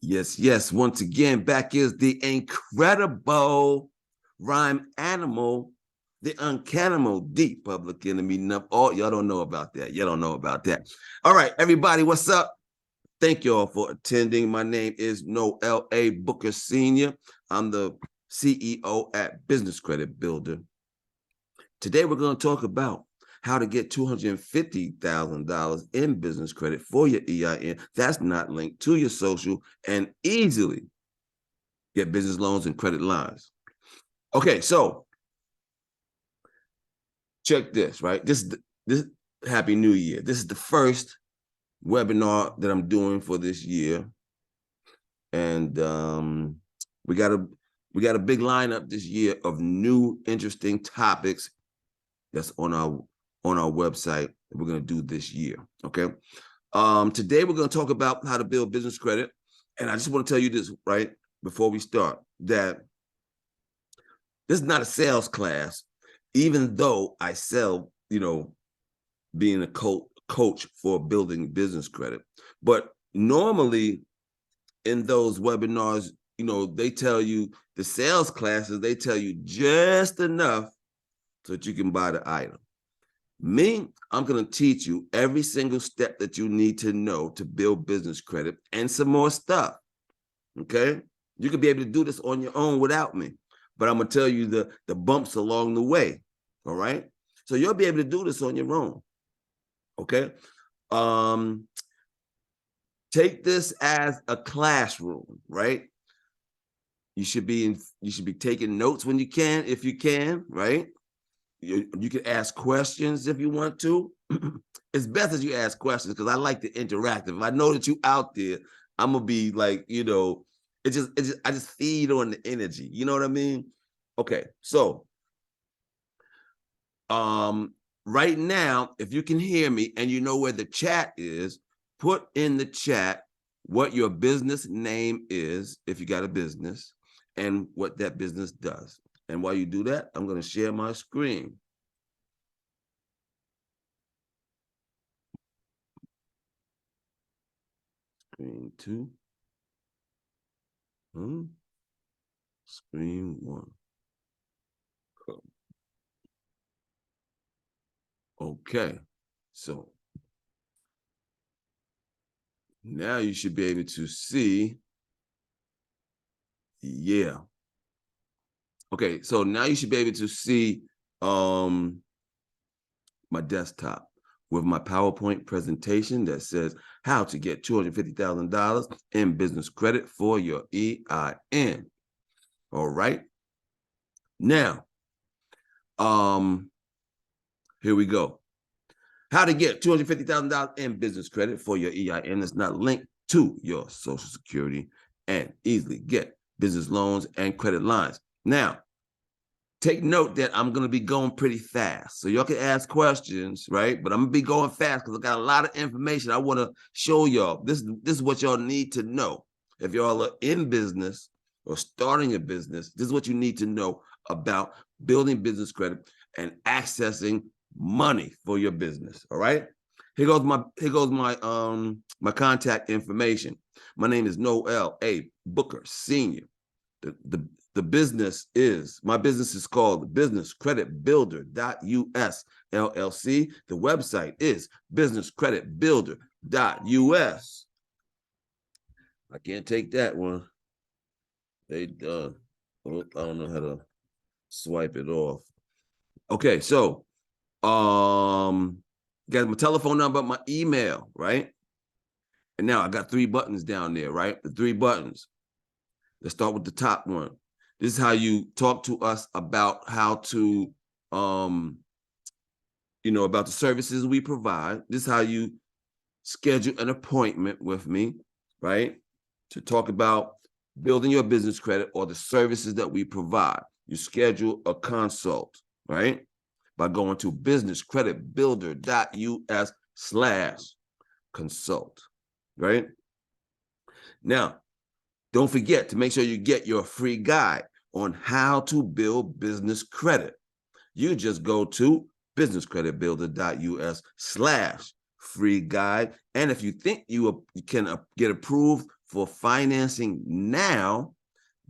Yes, yes. Once again, back is the incredible rhyme animal, the uncannibal deep public enemy. Oh, y'all don't know about that. Y'all don't know about that. All right, everybody, what's up? Thank you all for attending. My name is Noel A. Booker Sr. I'm the CEO at Business Credit Builder. Today, we're going to talk about how to get $250,000 in business credit for your EIN that's not linked to your social and easily get business loans and credit lines. Okay, so check this, right? This Happy New Year. This is the first webinar that I'm doing for this year. And we got a big lineup this year of new interesting topics that's on our website that we're going to do this year. Okay. Today we're going to talk about how to build business credit. And I just want to tell you this, right, before we start, that this is not a sales class, even though I sell, being a coach for building business credit. But normally in those webinars, they tell you, the sales classes, they tell you just enough so that you can buy the item. Me, I'm going to teach you every single step that you need to know to build business credit and some more stuff. Okay? You could be able to do this on your own without me, but I'm going to tell you the bumps along the way. All right? So you'll be able to do this on your own. Okay? Take this as a classroom, right? You should be taking notes when you can, if you can, right? You can ask questions if you want to. It's best that you ask questions because I like to interact. If I know that you out there, I'm gonna be like, I just feed on the energy. You know what I mean? Okay, so right now, if you can hear me and you know where the chat is, put in the chat what your business name is, if you got a business, and what that business does. And while you do that, I'm going to share my screen. Screen 2. Screen 1. Cool. Okay. So now you should be able to see. Yeah. Okay. So now you should be able to see my desktop with my PowerPoint presentation that says how to get $250,000 in business credit for your EIN. All right. Now, here we go. How to get $250,000 in business credit for your EIN that's not linked to your Social Security and easily get business loans and credit lines. Now, take note that I'm going to be going pretty fast. So y'all can ask questions, right? But I'm going to be going fast because I got a lot of information I want to show y'all. This is what y'all need to know. If y'all are in business or starting a business, this is what you need to know about building business credit and accessing money for your business. All right. Here goes my my contact information. My name is Noel A. Booker Sr. My business is called Business Credit Builder.us LLC. The website is businesscreditbuilder.us. I can't take that one. I don't know how to swipe it off. Okay, so got my telephone number, my email, right? And now I got 3 buttons down there, right? The 3 buttons. Let's start with the top one. This is how you talk to us about how to, about the services we provide. This is how you schedule an appointment with me, right? To talk about building your business credit or the services that we provide. You schedule a consult, right? By going to businesscreditbuilder.us/consult, right? Now, don't forget to make sure you get your free guide on how to build business credit. You just go to businesscreditbuilder.us/free guide. And if you think you can get approved for financing now,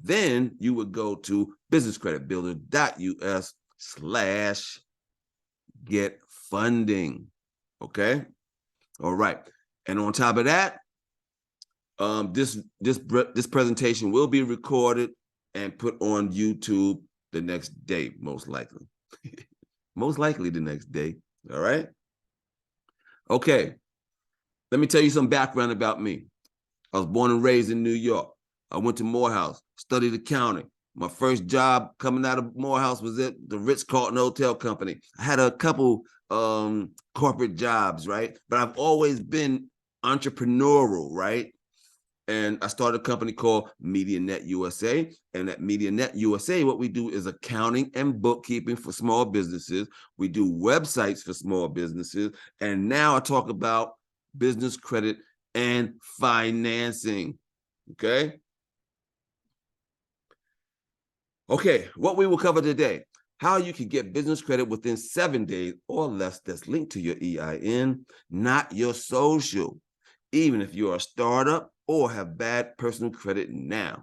then you would go to businesscreditbuilder.us/get funding. Okay. All right. And on top of that, this presentation will be recorded and put on YouTube the next day, most likely. Most likely the next day. All right. Okay. Let me tell you some background about me. I was born and raised in New York. I went to Morehouse, studied accounting. My first job coming out of Morehouse was at the Ritz-Carlton Hotel Company. I had a couple corporate jobs, right? But I've always been entrepreneurial, right? And I started a company called MediaNet USA. And at MediaNet USA, what we do is accounting and bookkeeping for small businesses. We do websites for small businesses. And now I talk about business credit and financing. Okay. Okay, what we will cover today: how you can get business credit within 7 days or less that's linked to your EIN, not your social, even if you're a startup or have bad personal credit now.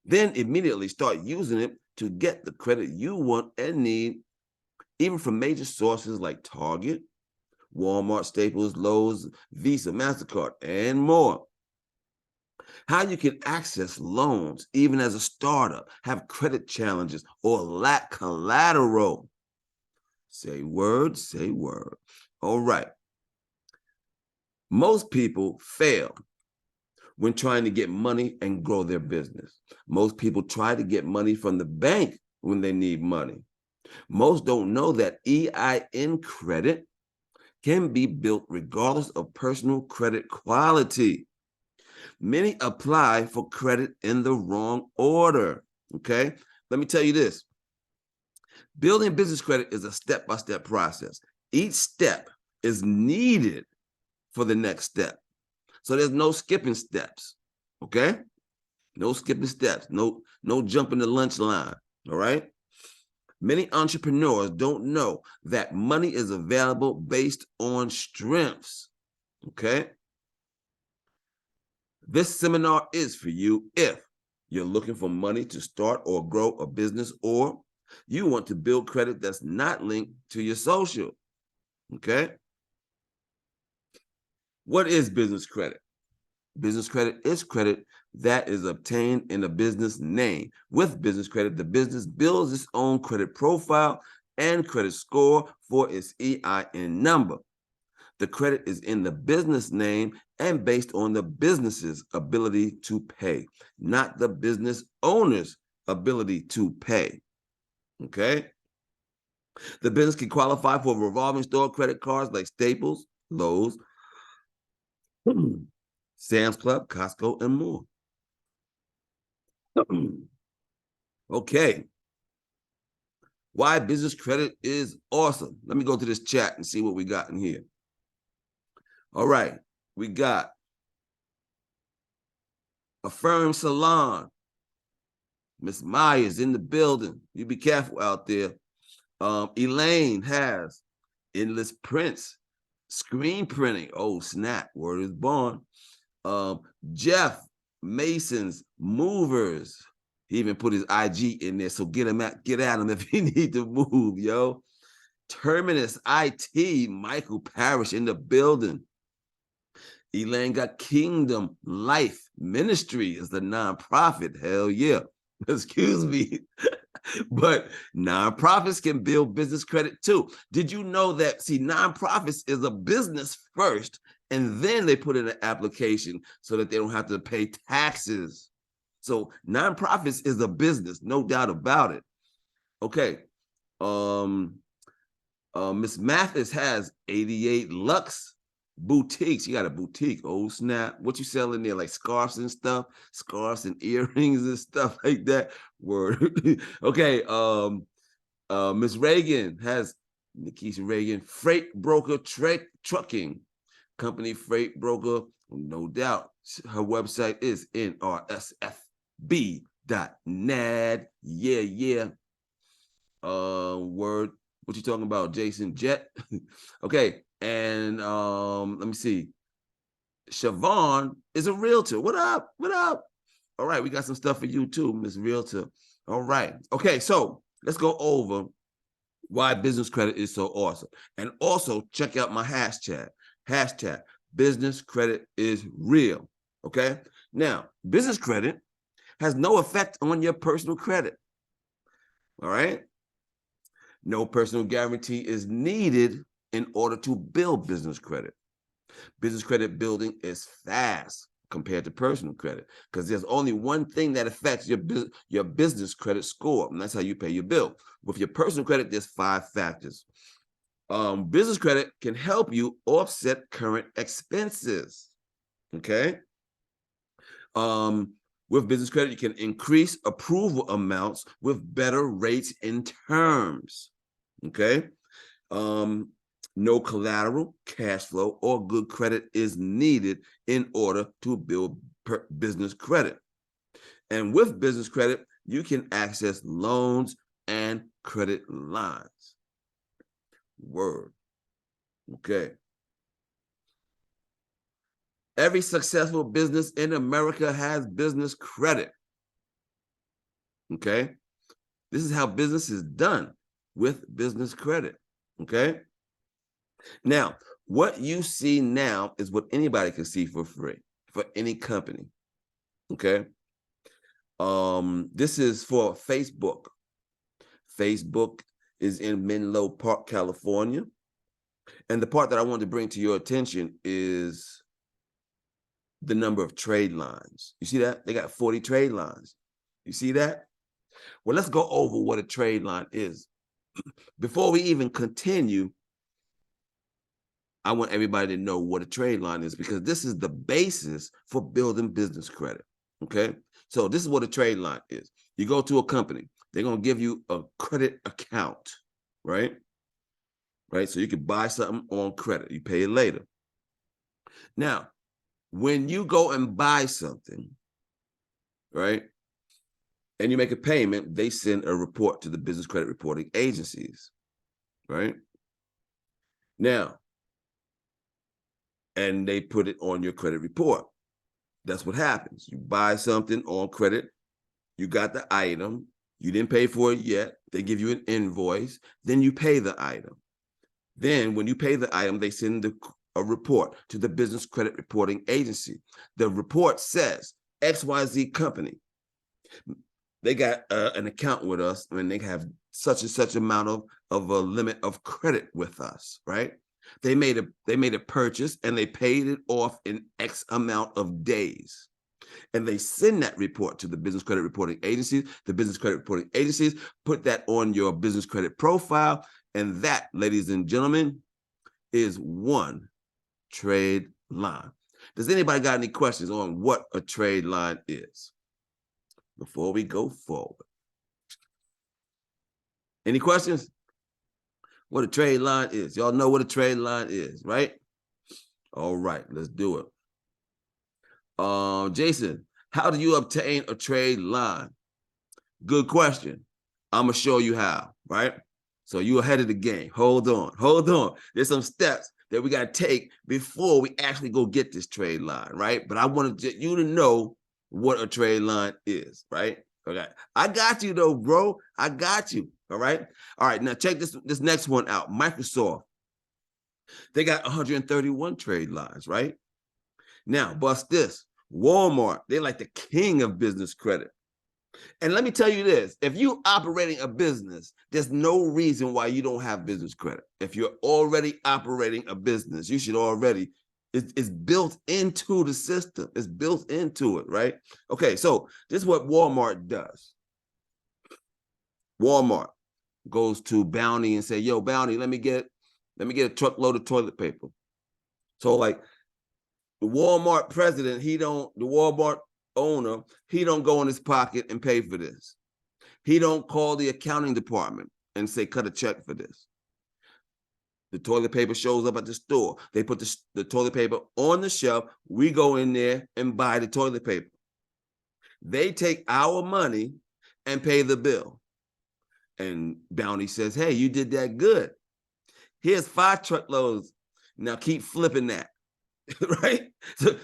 Then immediately start using it to get the credit you want and need, even from major sources like Target, Walmart, Staples, Lowe's, Visa, MasterCard, and more. How you can access loans even as a startup, have credit challenges, or lack collateral. Say word, say word. All right. Most people fail when trying to get money and grow their business. Most people try to get money from the bank when they need money. Most don't know that EIN credit can be built regardless of personal credit quality. Many apply for credit in the wrong order. Okay, let me tell you this. Building business credit is a step-by-step process. Each step is needed for the next step. So there's no skipping steps. Okay, no skipping steps. No jumping the lunch line. All right. Many entrepreneurs don't know that money is available based on strengths. Okay. This seminar is for you if you're looking for money to start or grow a business, or you want to build credit that's not linked to your social. Okay. What is business credit? Business credit is credit that is obtained in a business name. With business credit, the business builds its own credit profile and credit score for its EIN number. The credit is in the business name and based on the business's ability to pay, not the business owner's ability to pay. Okay? The business can qualify for revolving store credit cards like Staples, Lowe's, Sam's Club, Costco, and more. Okay. Why business credit is awesome. Let me go to this chat and see what we got in here. All right. We got Affirm Salon. Miss Myers in the building. You be careful out there. Elaine has Endless Prints, screen printing. Oh, snap. Word is born. Jeff Mason's Movers. He even put his IG in there, so get at him if you need to move, yo. Terminus IT, Michael Parrish in the building. Elaine got Kingdom Life Ministry is the nonprofit. Hell yeah. Excuse me. But nonprofits can build business credit too. Did you know that? See, nonprofits is a business first, and then they put in an application so that they don't have to pay taxes. So nonprofits is a business, no doubt about it. Okay. Miss Mathis has 88 Lux boutiques. You got a boutique. Oh snap. What you selling there? Like scarves and stuff, scarves and earrings and stuff like that. Word. Okay. Miss Reagan has Nikisha Reagan, Freight Broker Trucking Company, Freight Broker, no doubt. Her website is nrsfb.nad. Yeah. Word. What you talking about, Jason? Jet. Okay. And let me see. Siobhan is a realtor. What up? What up? All right, we got some stuff for you too, Miss Realtor. All right. Okay, so let's go over why business credit is so awesome. And also check out my hashtag business credit is real. Okay. Now, business credit has no effect on your personal credit. All right. No personal guarantee is needed in order to build business credit. Business credit building is fast compared to personal credit because there's only one thing that affects your business credit score, and that's how you pay your bill. With your personal credit, there's 5 factors. Business credit can help you offset current expenses. Okay. With business credit, you can increase approval amounts with better rates and terms. Okay. No collateral, cash flow, or good credit is needed in order to build business credit. And with business credit, you can access loans and credit lines. Word. Okay. Every successful business in America has business credit. Okay. This is how business is done with business credit. Okay. Now, what you see now is what anybody can see for free for any company. Okay. This is for Facebook. Facebook is in Menlo Park, California. And the part that I want to bring to your attention is the number of trade lines. You see that? They got 40 trade lines. You see that? Well, let's go over what a trade line is. Before we even continue, I want everybody to know what a trade line is because this is the basis for building business credit. Okay. So this is what a trade line is. You go to a company, they're going to give you a credit account, right? Right. So you can buy something on credit. You pay it later. Now, when you go and buy something, right, and you make a payment, they send a report to the business credit reporting agencies, right? Now, and they put it on your credit report. That's what happens. You buy something on credit, you got the item, you didn't pay for it yet, they give you an invoice, then you pay the item. Then when you pay the item, they send a report to the business credit reporting agency. The report says XYZ company, they got an account with us and they have such and such amount of a limit of credit with us, right? They made a purchase and they paid it off in X amount of days. And they send that report to the business credit reporting agencies. The business credit reporting agencies put that on your business credit profile. And that, ladies and gentlemen, is one trade line. Does anybody got any questions on what a trade line is before we go forward? Any questions? What a trade line is. Y'all know what a trade line is, right? All right, let's do it. Jason, how do you obtain a trade line? Good question. I'm gonna show you how, right? So you ahead of the game. Hold on. There's some steps that we gotta take before we actually go get this trade line, right? But I wanted you to know what a trade line is, right? Okay, I got you though, bro. I got you. All right. All right. Now check this next one out. Microsoft. They got 131 trade lines, right? Now, bust this. Walmart, they're like the king of business credit. And let me tell you this, if you're operating a business, there's no reason why you don't have business credit. If you're already operating a business, you should already, it's built into the system. It's built into it, right? Okay, so this is what Walmart does. Walmart goes to Bounty and say, yo, Bounty, let me get a truckload of toilet paper. So like the Walmart president, the Walmart owner, he don't go in his pocket and pay for this. He don't call the accounting department and say, cut a check for this. The toilet paper shows up at the store. They put the toilet paper on the shelf. We go in there and buy the toilet paper. They take our money and pay the bill. And Bounty says, hey, you did that good. Here's 5 truckloads. Now keep flipping that. right? So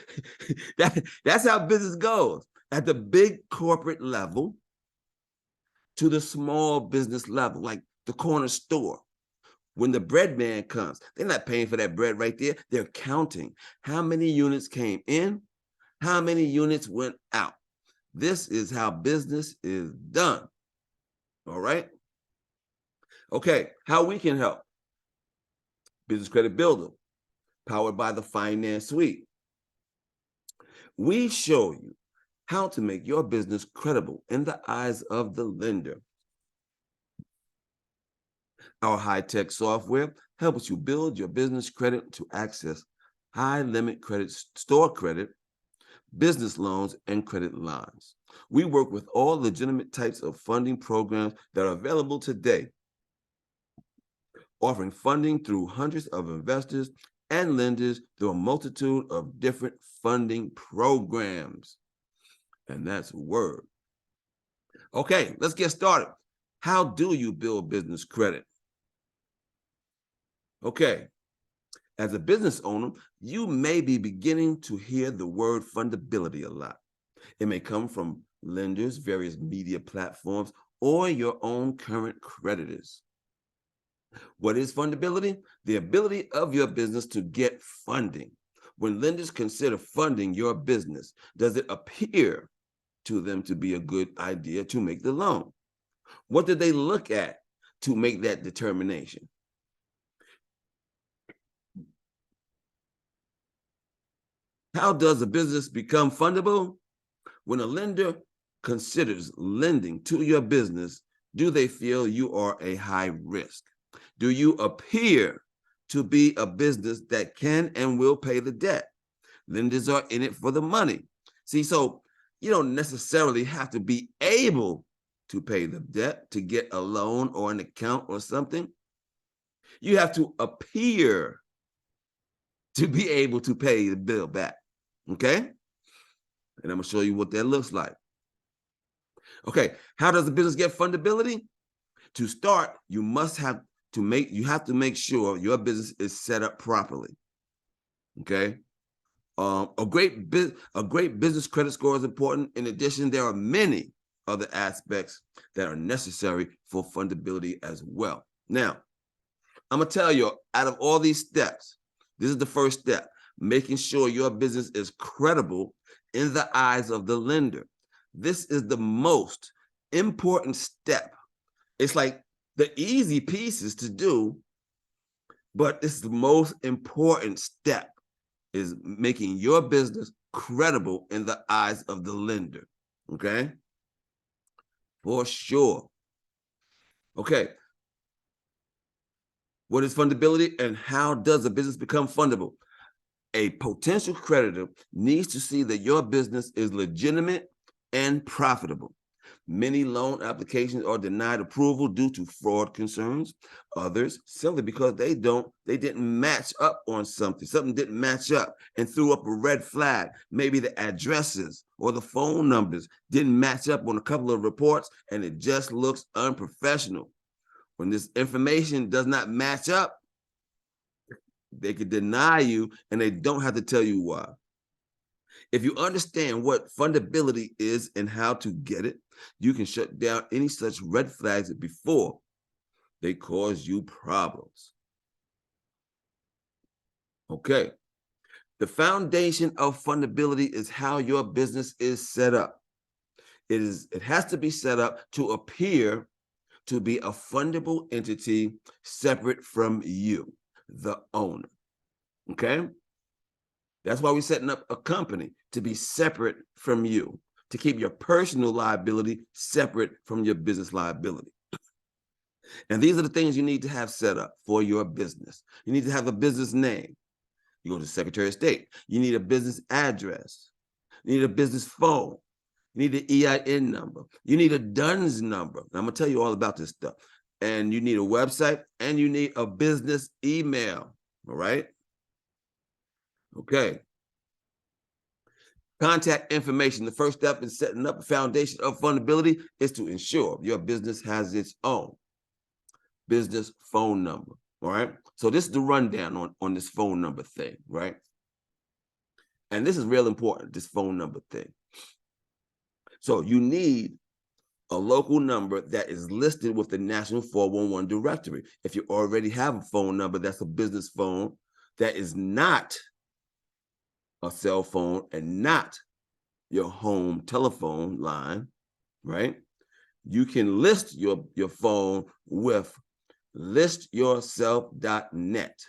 that's how business goes. At the big corporate level to the small business level, like the corner store. When the bread man comes, they're not paying for that bread right there. They're counting how many units came in, how many units went out. This is how business is done. All right. Okay. How we can help. Business Credit Builder, powered by the Finance Suite. We show you how to make your business credible in the eyes of the lender. Our high-tech software helps you build your business credit to access high-limit credit, store credit, business loans, and credit lines. We work with all legitimate types of funding programs that are available today, offering funding through hundreds of investors and lenders through a multitude of different funding programs. And that's a word. Okay, let's get started. How do you build business credit? Okay, as a business owner, you may be beginning to hear the word fundability a lot. It may come from lenders, various media platforms, or your own current creditors. What is fundability? The ability of your business to get funding. When lenders consider funding your business, does it appear to them to be a good idea to make the loan? What do they look at to make that determination? How does a business become fundable? When a lender considers lending to your business, do they feel you are a high risk? Do you appear to be a business that can and will pay the debt? Lenders are in it for the money. See, so you don't necessarily have to be able to pay the debt to get a loan or an account or something. You have to appear to be able to pay the bill back. Okay? And I'm going to show you what that looks like. Okay, how does the business get fundability? To start, you have to make sure your business is set up properly. Okay, a great business credit score is important. In addition, there are many other aspects that are necessary for fundability as well. Now, I'm gonna tell you, out of all these steps, this is the first step: making sure your business is credible in the eyes of the lender. This is the most important step. It's like the easy pieces to do, but it's the most important step, is making your business credible in the eyes of the lender. Okay? For sure. Okay. What is fundability and how does a business become fundable? A potential creditor needs to see that your business is legitimate and profitable. Many loan applications are denied approval due to fraud concerns. Others simply because they didn't match up on something. Something didn't match up and threw up a red flag. Maybe the addresses or the phone numbers didn't match up on a couple of reports, and it just looks unprofessional. When this information does not match up, they could deny you, and they don't have to tell you why. If you understand what fundability is and how to get it, you can shut down any such red flags before they cause you problems. Okay. The foundation of fundability is how your business is set up. It has to be set up to appear to be a fundable entity separate from you, the owner. Okay? That's why we're setting up a company, to be separate from you, to keep your personal liability separate from your business liability. And these are the things you need to have set up for your business. You need to have a business name. You go to the Secretary of State. You need a business address. You need a business phone. You need an EIN number. You need a DUNS number. I'm going to tell you all about this stuff. And you need a website, and you need a business email. All right? Okay. Contact information. The first step in setting up a foundation of fundability is to ensure your business has its own business phone number. All right. So this is the rundown on this phone number thing, right? And this is real important, this phone number thing. So you need a local number that is listed with the National 411 directory. If you already have a phone number that's a business phone that is not a cell phone and not your home telephone line, right? You can list your phone with listyourself.net.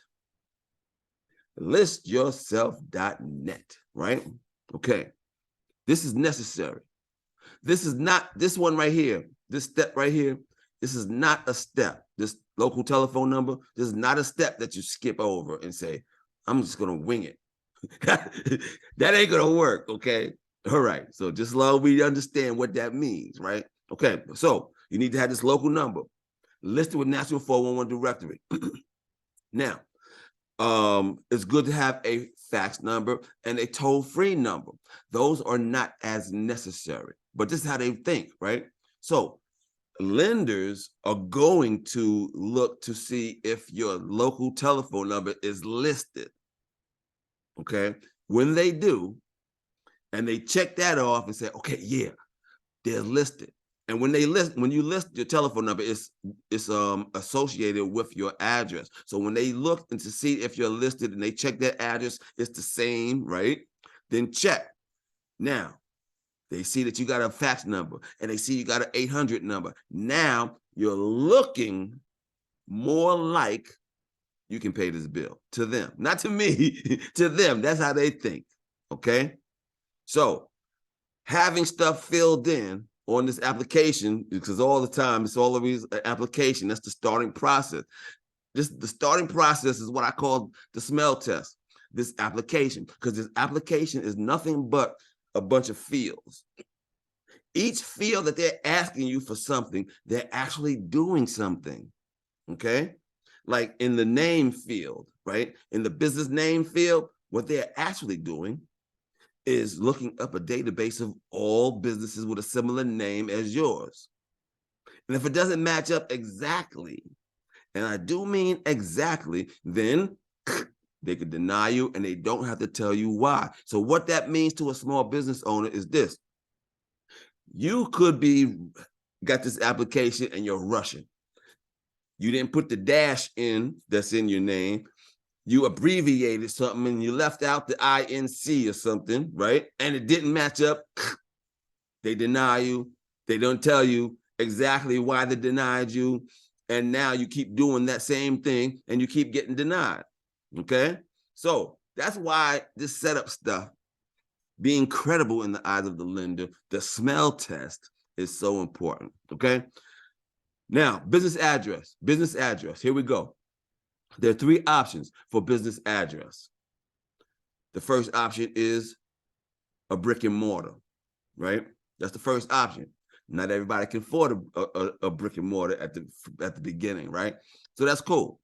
Listyourself.net, right? Okay. This is necessary. This is not, this one right here, this step right here, this is not a step. This local telephone number, this is not a step that you skip over and say, I'm just going to wing it. That ain't going to work, okay? All right. So just long we understand what that means, right? Okay. So you need to have this local number listed with National 411 directory. Now, it's good to have a fax number and a toll-free number. Those are not as necessary, but this is how they think, right? So lenders are going to look to see if your local telephone number is listed, okay? When they do, and they check that off and say, okay, yeah, they're listed. And when you list your telephone number, it's associated with your address. So when they look and to see if you're listed and they check that address, it's the same, right? Then check. Now, they see that you got a fax number and they see you got an 800 number. Now you're looking more like you can pay this bill to them, not to me, to them. That's how they think, okay? So having stuff filled in on this application, because all the time it's always an application. That's the starting process. The starting process is what I call the smell test. This application, because this application is nothing but a bunch of fields. Each field that they're asking you for something, they're actually doing something. Okay, like in the name field, right? In the business name field, what they're actually doing is looking up a database of all businesses with a similar name as yours. And if it doesn't match up exactly, and I do mean exactly, then they could deny you and they don't have to tell you why. So what that means to a small business owner is this. You could be got this application and you're rushing. You didn't put the dash in that's in your name. You abbreviated something and you left out the INC or something, right? And it didn't match up. They deny you. They don't tell you exactly why they denied you. And now you keep doing that same thing and you keep getting denied, okay? So that's why this setup stuff, being credible in the eyes of the lender, the smell test is so important, okay? Now, business address, here we go. There are three options for business address. The first option is a brick and mortar, right? That's the first option. Not everybody can afford a brick and mortar at the beginning, right? So that's cool.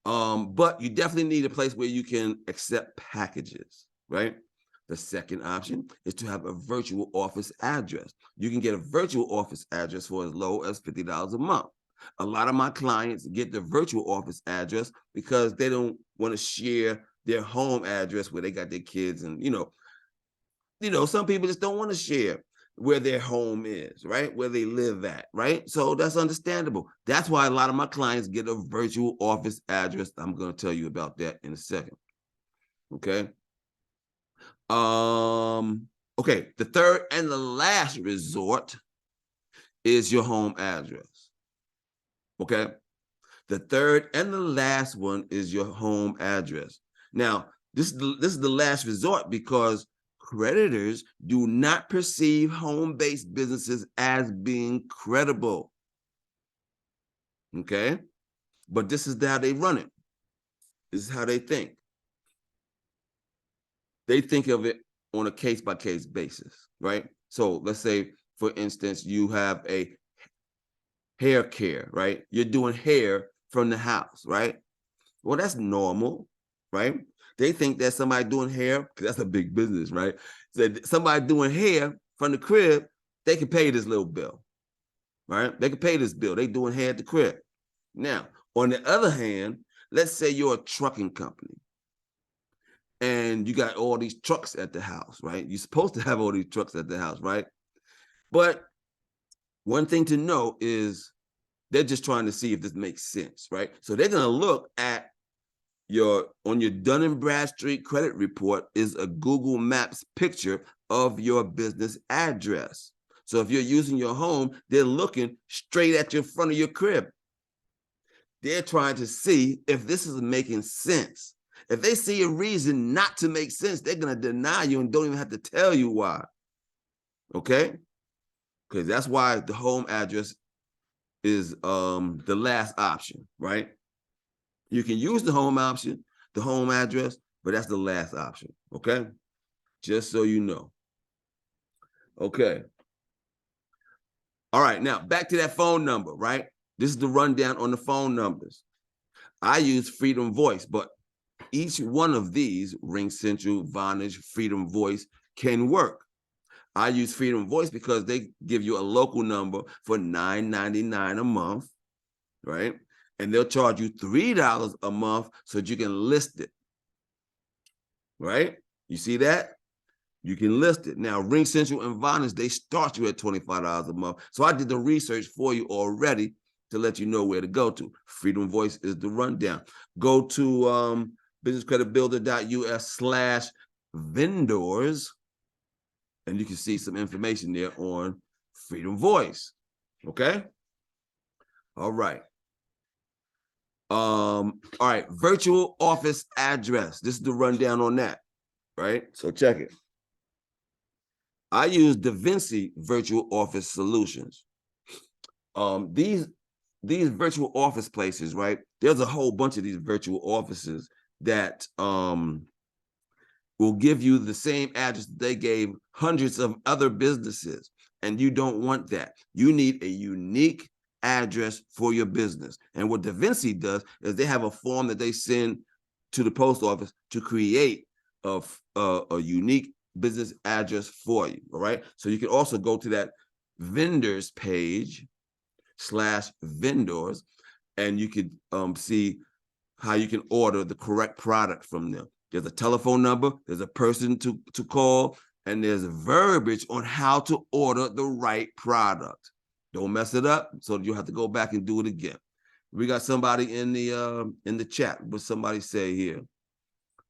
But you definitely need a place where you can accept packages, right? The second option is to have a virtual office address. You can get a virtual office address for as low as $50 a month. A lot of my clients get the virtual office address because they don't want to share their home address where they got their kids, and some people just don't want to share where their home is, right? Where they live at, right? So that's understandable. That's why a lot of my clients get a virtual office address. I'm going to tell you about that in a second. Okay. Okay, the third and the last resort is your home address. Okay. The third and the last one is your home address. Now, this is the last resort because creditors do not perceive home-based businesses as being credible. Okay? But this is how they run it. This is how they think. They think of it on a case-by-case basis, right? So let's say, for instance, you have a hair care, right? You're doing hair from the house, right? Well, that's normal, right? They think that somebody doing hair, because that's a big business, right? So somebody doing hair from the crib, they can pay this little bill, right? They can pay this bill. They doing hair at the crib. Now, on the other hand, let's say you're a trucking company. and you got all these trucks at the house, right? You're supposed to have all these trucks at the house, right? But one thing to know is they're just trying to see if this makes sense, right? So they're going to look at on your Dun and Bradstreet credit report is a Google Maps picture of your business address. So if you're using your home, they're looking straight at your front of your crib. They're trying to see if this is making sense. If they see a reason not to make sense, they're going to deny you and don't even have to tell you why. Okay? Because that's why the home address is the last option, right? You can use the home option, the home address, but that's the last option, okay? Just so you know. Okay. All right, now back to that phone number, right? This is the rundown on the phone numbers. I use Freedom Voice, but each one of these, Ring Central, Vonage, Freedom Voice, can work. I use Freedom Voice because they give you a local number for $9.99 a month, right? And they'll charge you $3 a month so that you can list it, right? You see that? You can list it. Now, Ring Central and Vonage, they start you at $25 a month. So I did the research for you already to let you know where to go to. Freedom Voice is the rundown. Go to businesscreditbuilder.us/vendors, and you can see some information there on Freedom Voice. Okay? All right. All right, virtual office address. This is the rundown on that, right? So check it. I use DaVinci Virtual Office Solutions. These virtual office places, right? There's a whole bunch of these virtual offices that will give you the same address that they gave hundreds of other businesses, and you don't want that. You need a unique address for your business. And what DaVinci does is they have a form that they send to the post office to create a unique business address for you. All right. So you can also go to that vendors page /vendors, and you can see how you can order the correct product from them. There's a telephone number, there's a person to call, and there's verbiage on how to order the right product. Don't mess it up, so you have to go back and do it again. We got somebody in the chat. What somebody say here?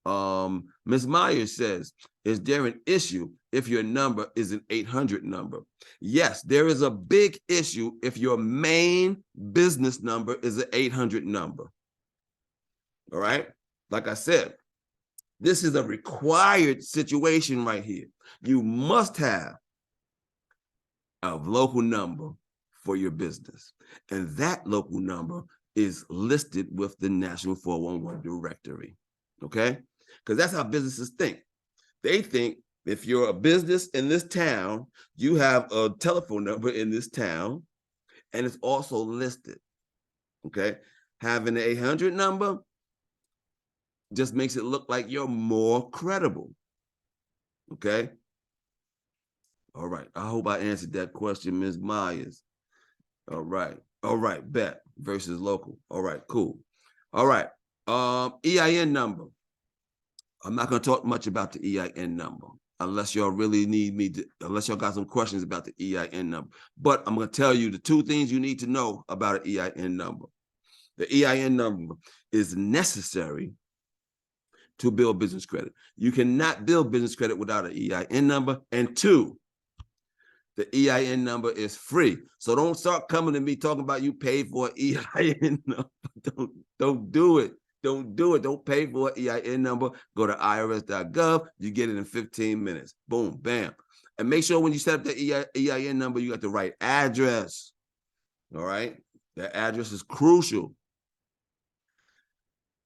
Ms. Myers says, is there an issue if your number is an 800 number? Yes, there is a big issue if your main business number is an 800 number. All right? Like I said, this is a required situation right here. You must have a local number for your business. And that local number is listed with the National 411 directory, okay? Because that's how businesses think. They think if you're a business in this town, you have a telephone number in this town, and it's also listed, okay? Having an 800 number just makes it look like you're more credible, okay? All right, I hope I answered that question, Ms. Myers. All right, bet versus local. All right, cool. All right, EIN number. I'm not going to talk much about the EIN number unless y'all really need me to, unless y'all got some questions about the EIN number. But I'm going to tell you the two things you need to know about an EIN number. The EIN number is necessary to build business credit. You cannot build business credit without an EIN number. And two, the EIN number is free. So don't start coming to me talking about you paid for an EIN number. Don't do it. Don't do it. Don't pay for an EIN number. Go to irs.gov. You get it in 15 minutes. Boom, bam. And make sure when you set up the EIN number, you got the right address. All right? That address is crucial.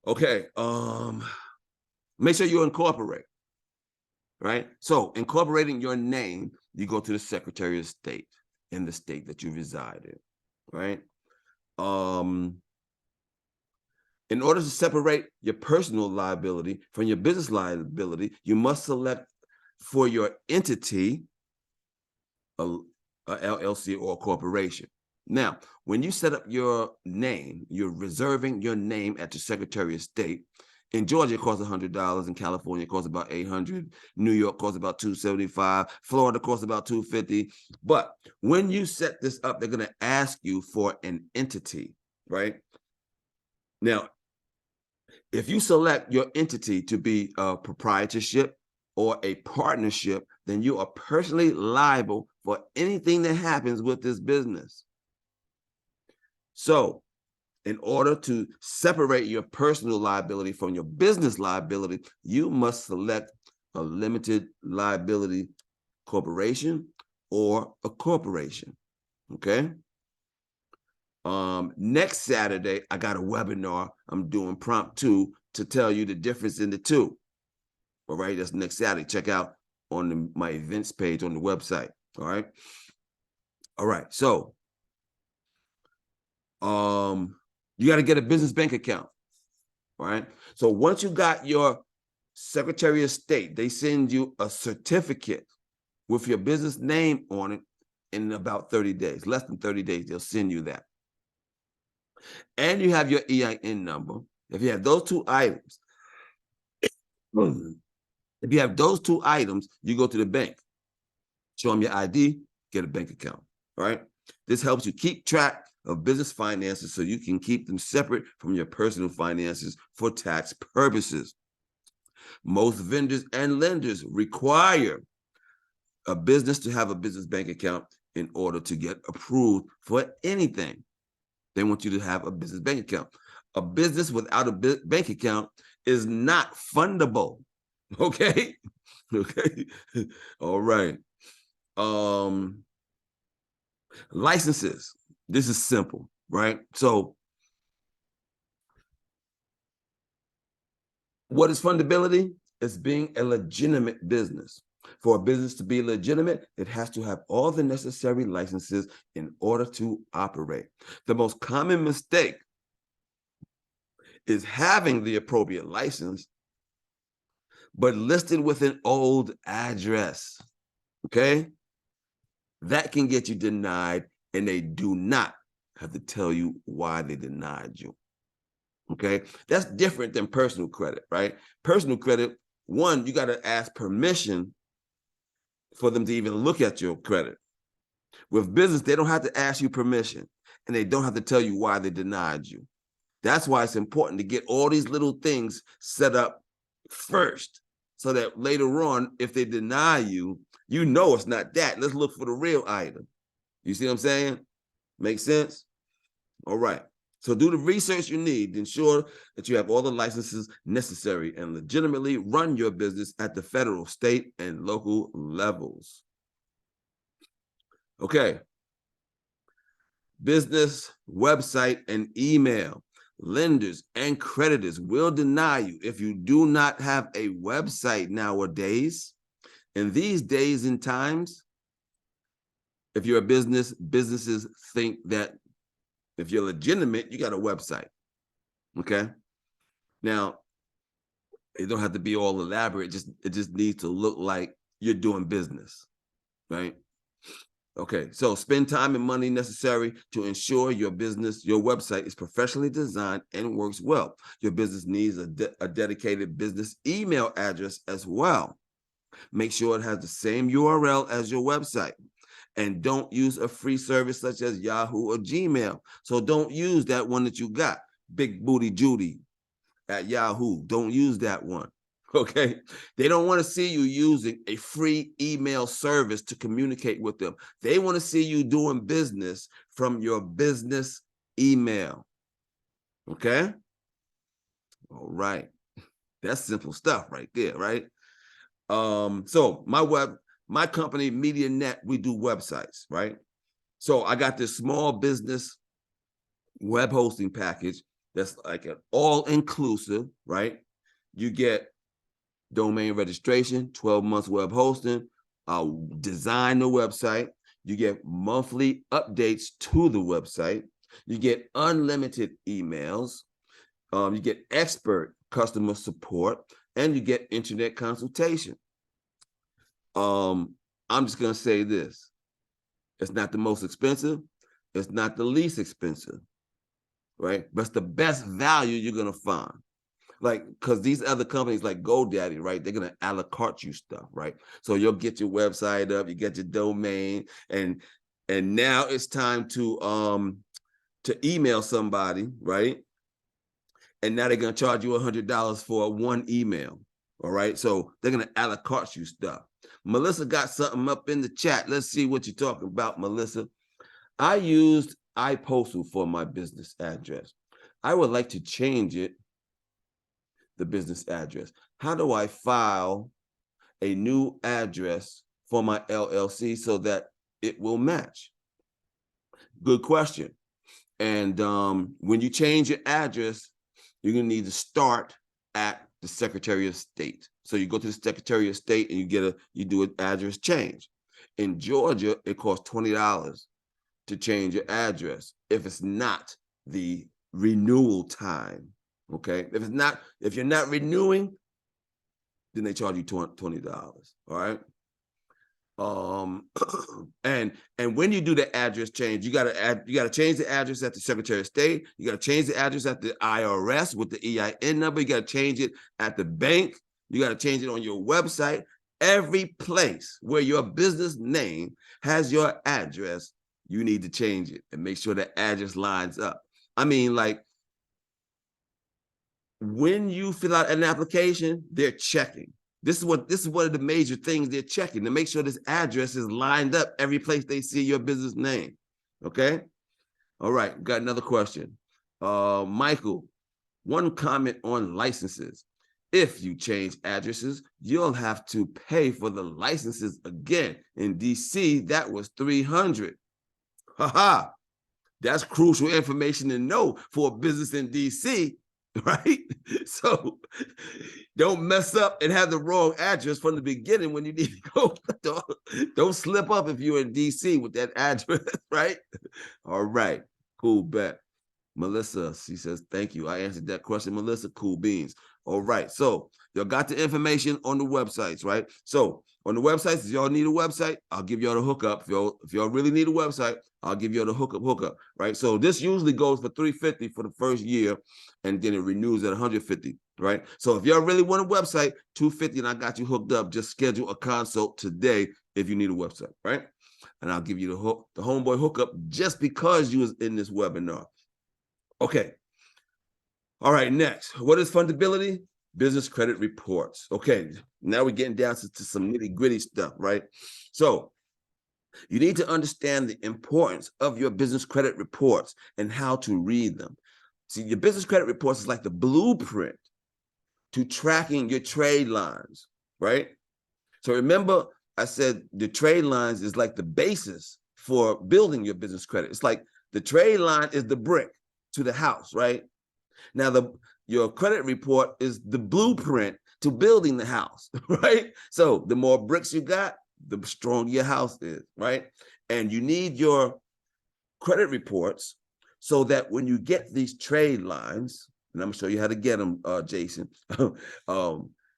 Okay. Make sure you incorporate. Right? So incorporating your name, you go to the Secretary of State in the state that you reside in, right? In order to separate your personal liability from your business liability, you must select for your entity a LLC or a corporation. Now, when you set up your name, you're reserving your name at the Secretary of State, In Georgia, it costs $100. In California, it costs about $800. New York costs about $275. Florida costs about $250. But when you set this up, they're going to ask you for an entity, right? Now, if you select your entity to be a proprietorship or a partnership, then you are personally liable for anything that happens with this business. So, in order to separate your personal liability from your business liability, you must select a limited liability corporation or a corporation. Okay. Next Saturday, I got a webinar I'm doing prompt 2 to tell you the difference in the two. All right, that's next Saturday. Check out on my events page on the website. All right. All right. So, you got to get a business bank account. All right. So once you got your Secretary of State, they send you a certificate with your business name on it in about 30 days, less than 30 days, they'll send you that. And you have your EIN number. If you have those two items, you go to the bank, show them your ID, get a bank account. All right. This helps you keep track of business finances so you can keep them separate from your personal finances for tax purposes. Most vendors and lenders require a business to have a business bank account in order to get approved for anything. They want you to have a business bank account. A business without a bank account is not fundable. Okay? Okay. All right. Licenses. This is simple, right? So what is fundability? It's being a legitimate business. For a business to be legitimate, it has to have all the necessary licenses in order to operate. The most common mistake is having the appropriate license, but listed with an old address, okay? That can get you denied, and they do not have to tell you why they denied you, okay? That's different than personal credit, right? Personal credit, one, you got to ask permission for them to even look at your credit. With business, they don't have to ask you permission, and they don't have to tell you why they denied you. That's why it's important to get all these little things set up first, so that later on, if they deny you, you know it's not that. Let's look for the real item. You see what I'm saying? Make sense? All right. So do the research you need to ensure that you have all the licenses necessary and legitimately run your business at the federal, state, and local levels. Okay. Business, website, and email. Lenders and creditors will deny you if you do not have a website nowadays. In these days and times, if you're a business, businesses think that if you're legitimate, you got a website. Okay. Now, it don't have to be all elaborate. It just needs to look like you're doing business, right? Okay, so spend time and money necessary to ensure your business, your website is professionally designed and works well. Your business needs a dedicated business email address as well. Make sure it has the same URL as your website. And don't use a free service such as Yahoo or Gmail. So don't use that one that you got, Big Booty Judy at Yahoo. Don't use that one. Okay. They don't want to see you using a free email service to communicate with them. They want to see you doing business from your business email. Okay. All right. That's simple stuff right there, right? So my company, MediaNet, we do websites, right? So I got this small business web hosting package that's like an all-inclusive, right? You get domain registration, 12 months web hosting, I'll design the website, you get monthly updates to the website, you get unlimited emails, you get expert customer support, and you get internet consultation. I'm just gonna say this. It's not the most expensive, it's not the least expensive, right? But it's the best value you're gonna find. like, because these other companies like GoDaddy, right? They're gonna a la carte you stuff, right? So you'll get your website up, you get your domain, and now it's time to email somebody, right? And now they're gonna charge you $100 for one email. All right. So they're gonna a la carte you stuff. Melissa got something up in the chat. Let's see what you're talking about, Melissa. I used iPostal for my business address. I would like to change it, the business address. How do I file a new address for my LLC so that it will match? Good question. And when you change your address, you're gonna need to start at the Secretary of State. So you go to the Secretary of State and you do an address change. In Georgia, it costs $20 to change your address if it's not the renewal time. Okay, if you're not renewing, then they charge you $20. All right. And when you do the address change, you gotta change the address at the Secretary of State. You gotta change the address at the IRS with the EIN number. You gotta change it at the bank. You gotta change it on your website. Every place where your business name has your address, you need to change it and make sure the address lines up. I mean, like, when you fill out an application, they're checking. This is one of the major things they're checking to make sure this address is lined up every place they see your business name. Okay. All right. Got another question. Michael, one comment on licenses. If you change addresses, you'll have to pay for the licenses again. In DC, that was $300. Haha. That's crucial information to know for a business in DC, right? So don't mess up and have the wrong address from the beginning when you need to go. Don't slip up if you're in DC with that address, right? All right, cool, bet. Melissa, she says, thank you. I answered that question, Melissa. Cool beans. All right, so y'all got the information on the websites, right? So on the websites, if y'all need a website, I'll give y'all the hookup. If y'all really need a website, I'll give you the hookup, right? So this usually goes for $350 for the first year, and then it renews at $150, right? So if y'all really want a website, $250, and I got you hooked up. Just schedule a consult today if you need a website, right? And I'll give you the homeboy hookup just because you was in this webinar. Okay. All right, next. What is fundability? Business credit reports. Okay, now we're getting down to some nitty-gritty stuff, right? So you need to understand the importance of your business credit reports and how to read them. See, your business credit reports is like the blueprint to tracking your trade lines, right? So remember, I said the trade lines is like the basis for building your business credit. It's like the trade line is the brick to the house, right? Now, your credit report is the blueprint to building the house, right? So the more bricks you got, the stronger your house is, right? And you need your credit reports so that when you get these trade lines, and I'm gonna show you how to get them, Jason.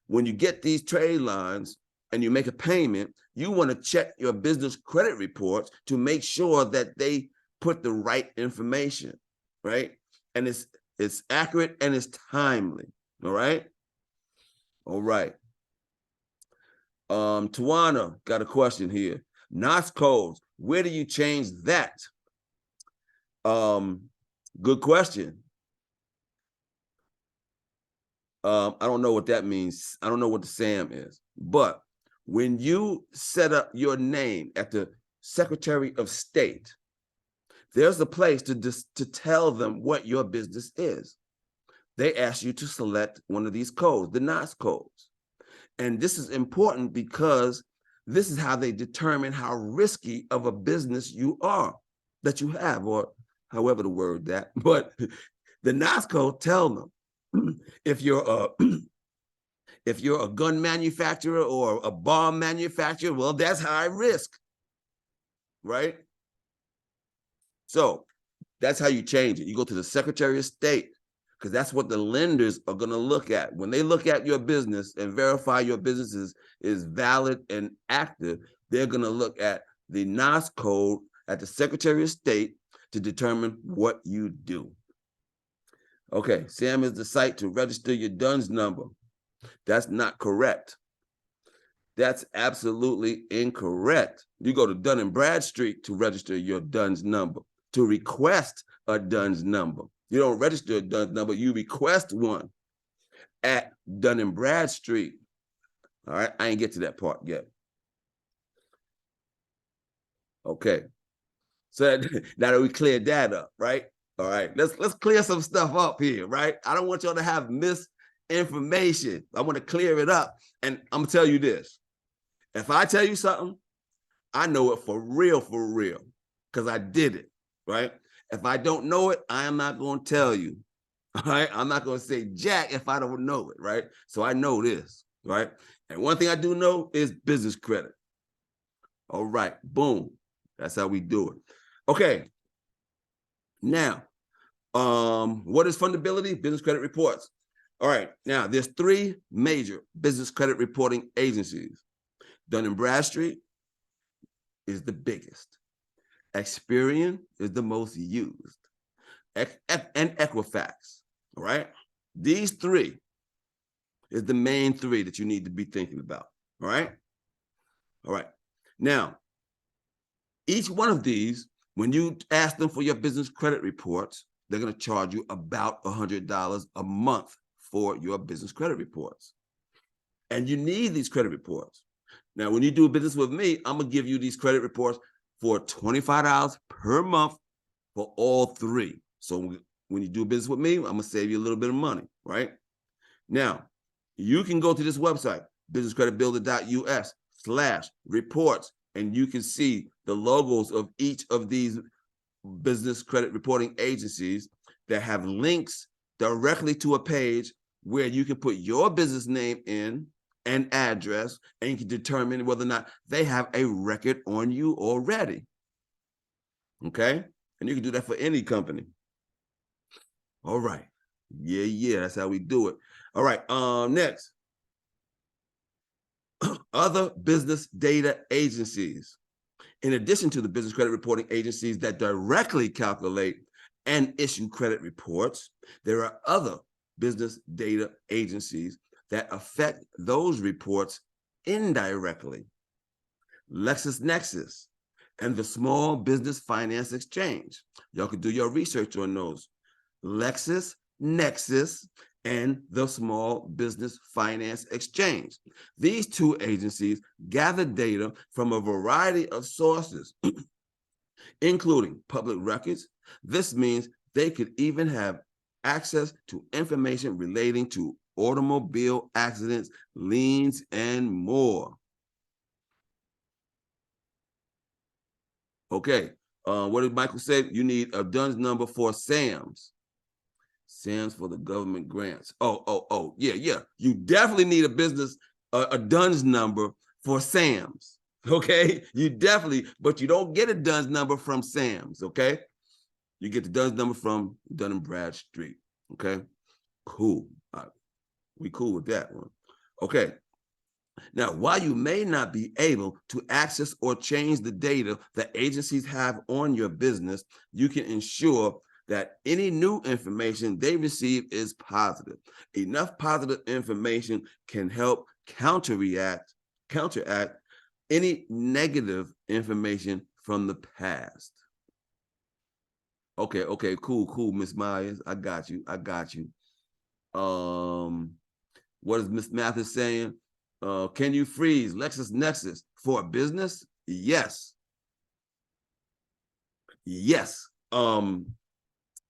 When you get these trade lines and you make a payment, you want to check your business credit reports to make sure that they put the right information, right? And it's accurate and it's timely. All right. All right. Tawana got a question here. NOS codes, where do you change that? Good question. I don't know what that means. I don't know what the SAM is, but when you set up your name at the Secretary of State, there's a place to tell them what your business is. They ask you to select one of these codes, the NOS codes. And this is important because this is how they determine how risky of a business you are, that you have, or however the word that, but the NOS code tell them if you're a gun manufacturer or a bomb manufacturer, well, that's high risk, right? So that's how you change it. You go to the Secretary of State, because that's what the lenders are going to look at. When they look at your business and verify your business is valid and active, they're going to look at the NOS code at the Secretary of State to determine what you do. Okay, SAM is the site to register your DUNS number. That's not correct. That's absolutely incorrect. You go to Dun & Bradstreet to register your DUNS number, to request a DUNS number. You don't register a DUNS number, you request one at Dun & Bradstreet. All right, I ain't get to that part yet. Okay, so now that we cleared that up, right? All right, let's clear some stuff up here, right? I don't want y'all to have misinformation. I want to clear it up, and I'm gonna tell you this. If I tell you something, I know it for real, because I did it, right? If I don't know it, I am not going to tell you, all right? I'm not going to say jack if I don't know it, right? So I know this, right? And one thing I do know is business credit. All right, boom. That's how we do it. Okay. Now, what is fundability? Business credit reports. All right, now there's 3 major business credit reporting agencies. Dun & Bradstreet is the biggest. Experian is the most used. And Equifax, all right? These 3 is the main 3 that you need to be thinking about, all right? All right. Now, each one of these, when you ask them for your business credit reports, they're going to charge you about $100 a month for your business credit reports. And you need these credit reports. Now, when you do business with me, I'm going to give you these credit reports for $25 per month for all 3. So when you do business with me, I'm going to save you a little bit of money, right? Now, you can go to this website, businesscreditbuilder.us/reports, and you can see the logos of each of these business credit reporting agencies that have links directly to a page where you can put your business name in and address, and you can determine whether or not they have a record on you already. Okay? And you can do that for any company. All right. Yeah, that's how we do it. All right, next. Other business data agencies. In addition to the business credit reporting agencies that directly calculate and issue credit reports, there are other business data agencies that affect those reports indirectly. LexisNexis and the Small Business Finance Exchange. Y'all can do your research on those. LexisNexis and the Small Business Finance Exchange. These 2 agencies gather data from a variety of sources, including public records. This means they could even have access to information relating to automobile accidents, liens, and more. Okay, what did Michael say? You need a DUNS number for SAMs. SAMs for the government grants. Yeah. You definitely need a DUNS number for SAMs. Okay, you definitely, but you don't get a DUNS number from SAMs. Okay, you get the DUNS number from Dun & Bradstreet. Okay, cool. We cool with that one. Okay. Now, while you may not be able to access or change the data that agencies have on your business, you can ensure that any new information they receive is positive. Enough positive information can help counteract any negative information from the past. Okay, cool, Miss Myers. I got you. What is Miss Mathis saying? Can you freeze LexisNexis for a business? Yes.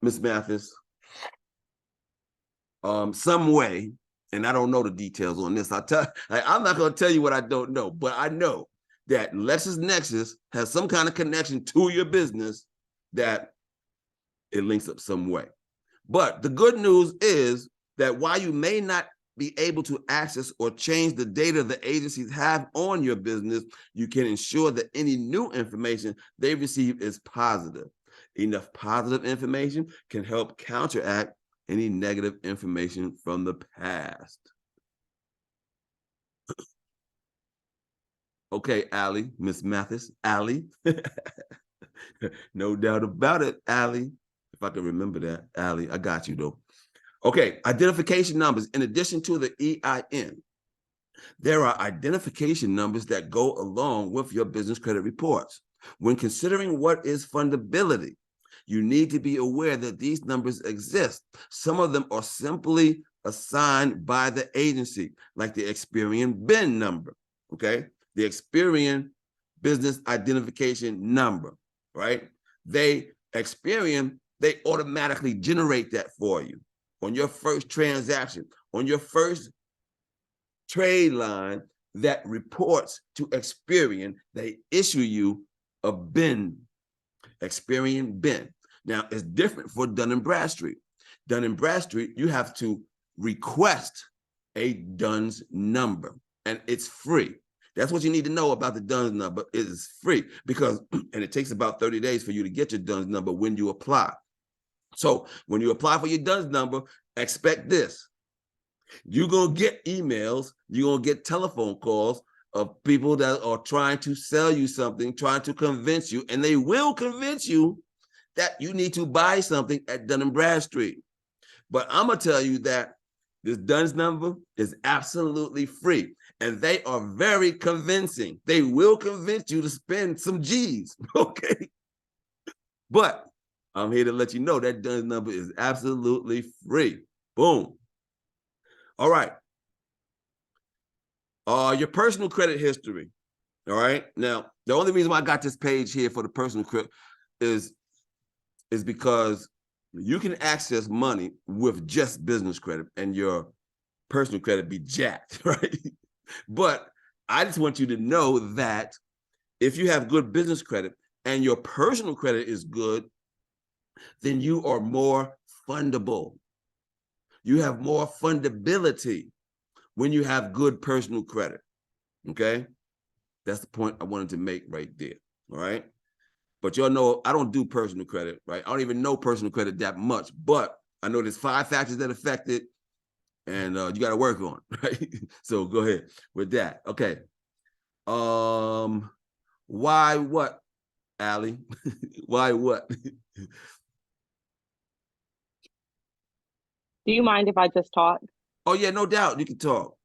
Miss Mathis, some way, and I don't know the details on this. I'm not going to tell you what I don't know, but I know that LexisNexis has some kind of connection to your business that it links up some way. But the good news is that while you may not be able to access or change the data the agencies have on your business, you can ensure that any new information they receive is positive. Enough positive information can help counteract any negative information from the past. Okay, Allie, Miss Mathis, Allie. No doubt about it, Allie. If I can remember that, Allie, I got you though. Okay, identification numbers. In addition to the EIN, there are identification numbers that go along with your business credit reports. When considering what is fundability, you need to be aware that these numbers exist. Some of them are simply assigned by the agency, like the Experian BIN number, okay? The Experian Business Identification Number, right? Experian, they automatically generate that for you on your first transaction, on your first trade line that reports to Experian. They issue you a BIN, Experian BIN. Now, it's different for Dun & Bradstreet. Dun & Bradstreet, you have to request a DUNS number, and it's free. That's what you need to know about the DUNS number. It is free because, and it takes about 30 days for you to get your DUNS number when you apply. So when you apply for your DUNS number, expect this. You're going to get emails, you're going to get telephone calls of people that are trying to sell you something, trying to convince you, and they will convince you that you need to buy something at Dun & Bradstreet. But I'm going to tell you that this DUNS number is absolutely free, and they are very convincing. They will convince you to spend some G's, okay? But I'm here to let you know that DUNS number is absolutely free. Boom. All right. Your personal credit history. All right. Now, the only reason why I got this page here for the personal credit is because you can access money with just business credit and your personal credit be jacked, right? But I just want you to know that if you have good business credit and your personal credit is good, then you are more fundable. You have more fundability when you have good personal credit, okay? That's the point I wanted to make right there, all right? But y'all know I don't do personal credit, right? I don't even know personal credit that much, but I know there's 5 factors that affect it, and you got to work on it, right? So go ahead with that. Okay. Why what, Allie? Why what? Do you mind if I just talk? Oh yeah, no doubt. You can talk.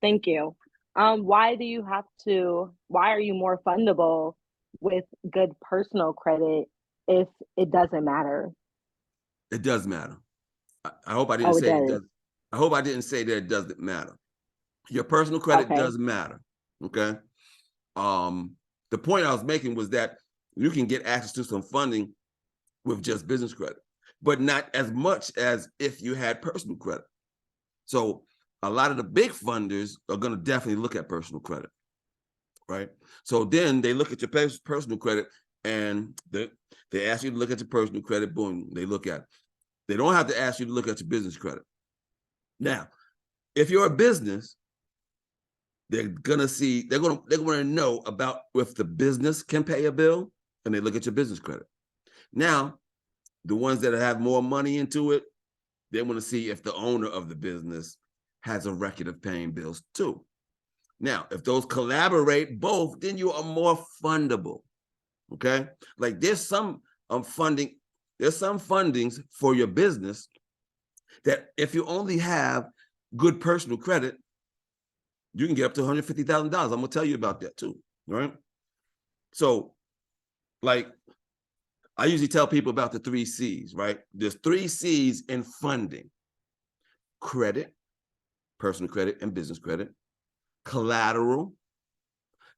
Thank you. Why are you more fundable with good personal credit if it doesn't matter? It does matter. I hope I didn't Oh, it say it does. does. I hope I didn't say that it doesn't matter. Your personal credit Okay. does matter. Okay. The point I was making was that you can get access to some funding with just business credit, but not as much as if you had personal credit. So a lot of the big funders are going to definitely look at personal credit, right? So then they look at your personal credit and they ask you to look at your personal credit. Boom, they look at it. They don't have to ask you to look at your business credit. Now, if you're a business, they're gonna know about if the business can pay a bill, and they look at your business credit. Now, the ones that have more money into it, they want to see if the owner of the business has a record of paying bills too. Now, if those collaborate both, then you are more fundable. Okay, like there's some fundings for your business that if you only have good personal credit, you can get up to $150,000. I'm gonna tell you about that too, right? So, like, I usually tell people about the 3 C's, right? There's 3 C's in funding: credit, personal credit, and business credit, collateral,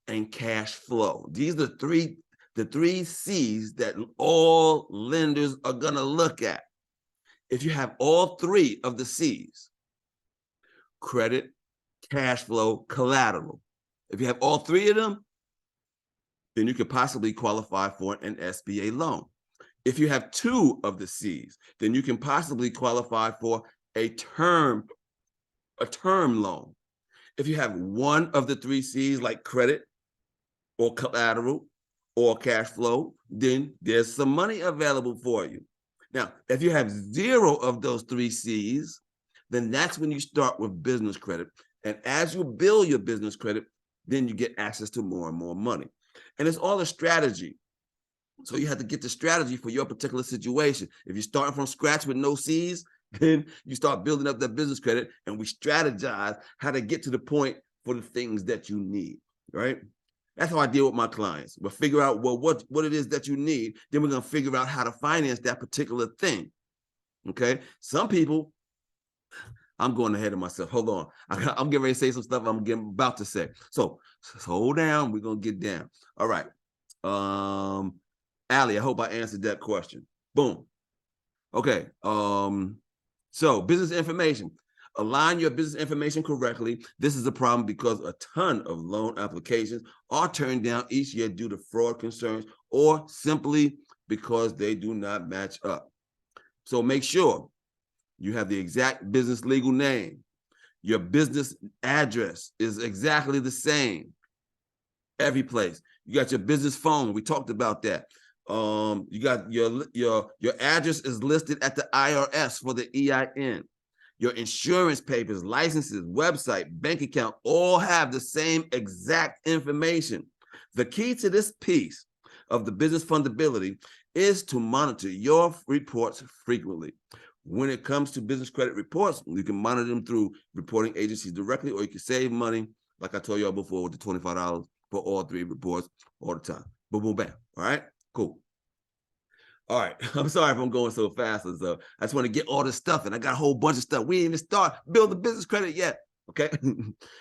and cash flow. These are the three C's that all lenders are gonna look at. If you have all 3 of the C's, credit, cash flow, collateral, if you have all 3 of them, then you could possibly qualify for an SBA loan. If you have 2 of the C's, then you can possibly qualify for a term loan. If you have 1 of the 3 C's, like credit or collateral or cash flow, then there's some money available for you. Now, if you have 0 of those 3 C's, then that's when you start with business credit. And as you build your business credit, then you get access to more and more money. And it's all a strategy. So you have to get the strategy for your particular situation. If you're starting from scratch with no C's, Then you start building up that business credit, and we strategize how to get to the point for the things that you need, right? That's how I deal with my clients. We'll figure out what it is that you need. Then we're going to figure out how to finance that particular thing. Okay. Some people, I'm going ahead of myself. Hold on. I'm getting ready to say some stuff I'm about to say. So hold down. We're going to get down. All right. Allie, I hope I answered that question. Boom. Okay. So business information. Align your business information correctly. This is a problem because a ton of loan applications are turned down each year due to fraud concerns or simply because they do not match up. So make sure you have the exact business legal name. Your business address is exactly the same every place. You got your business phone. We talked about that. You got your address is listed at the IRS for the EIN. Your insurance papers, licenses, website, bank account, all have the same exact information. The key to this piece of the business fundability is to monitor your reports frequently. When it comes to business credit reports, you can monitor them through reporting agencies directly, or you can save money, like I told y'all before, with the $25 for all 3 reports all the time. Boom, boom, bam. All right, cool. All right, I'm sorry if I'm going so fast. So I just want to get all this stuff, and I got a whole bunch of stuff. We didn't even start build the business credit yet. Okay,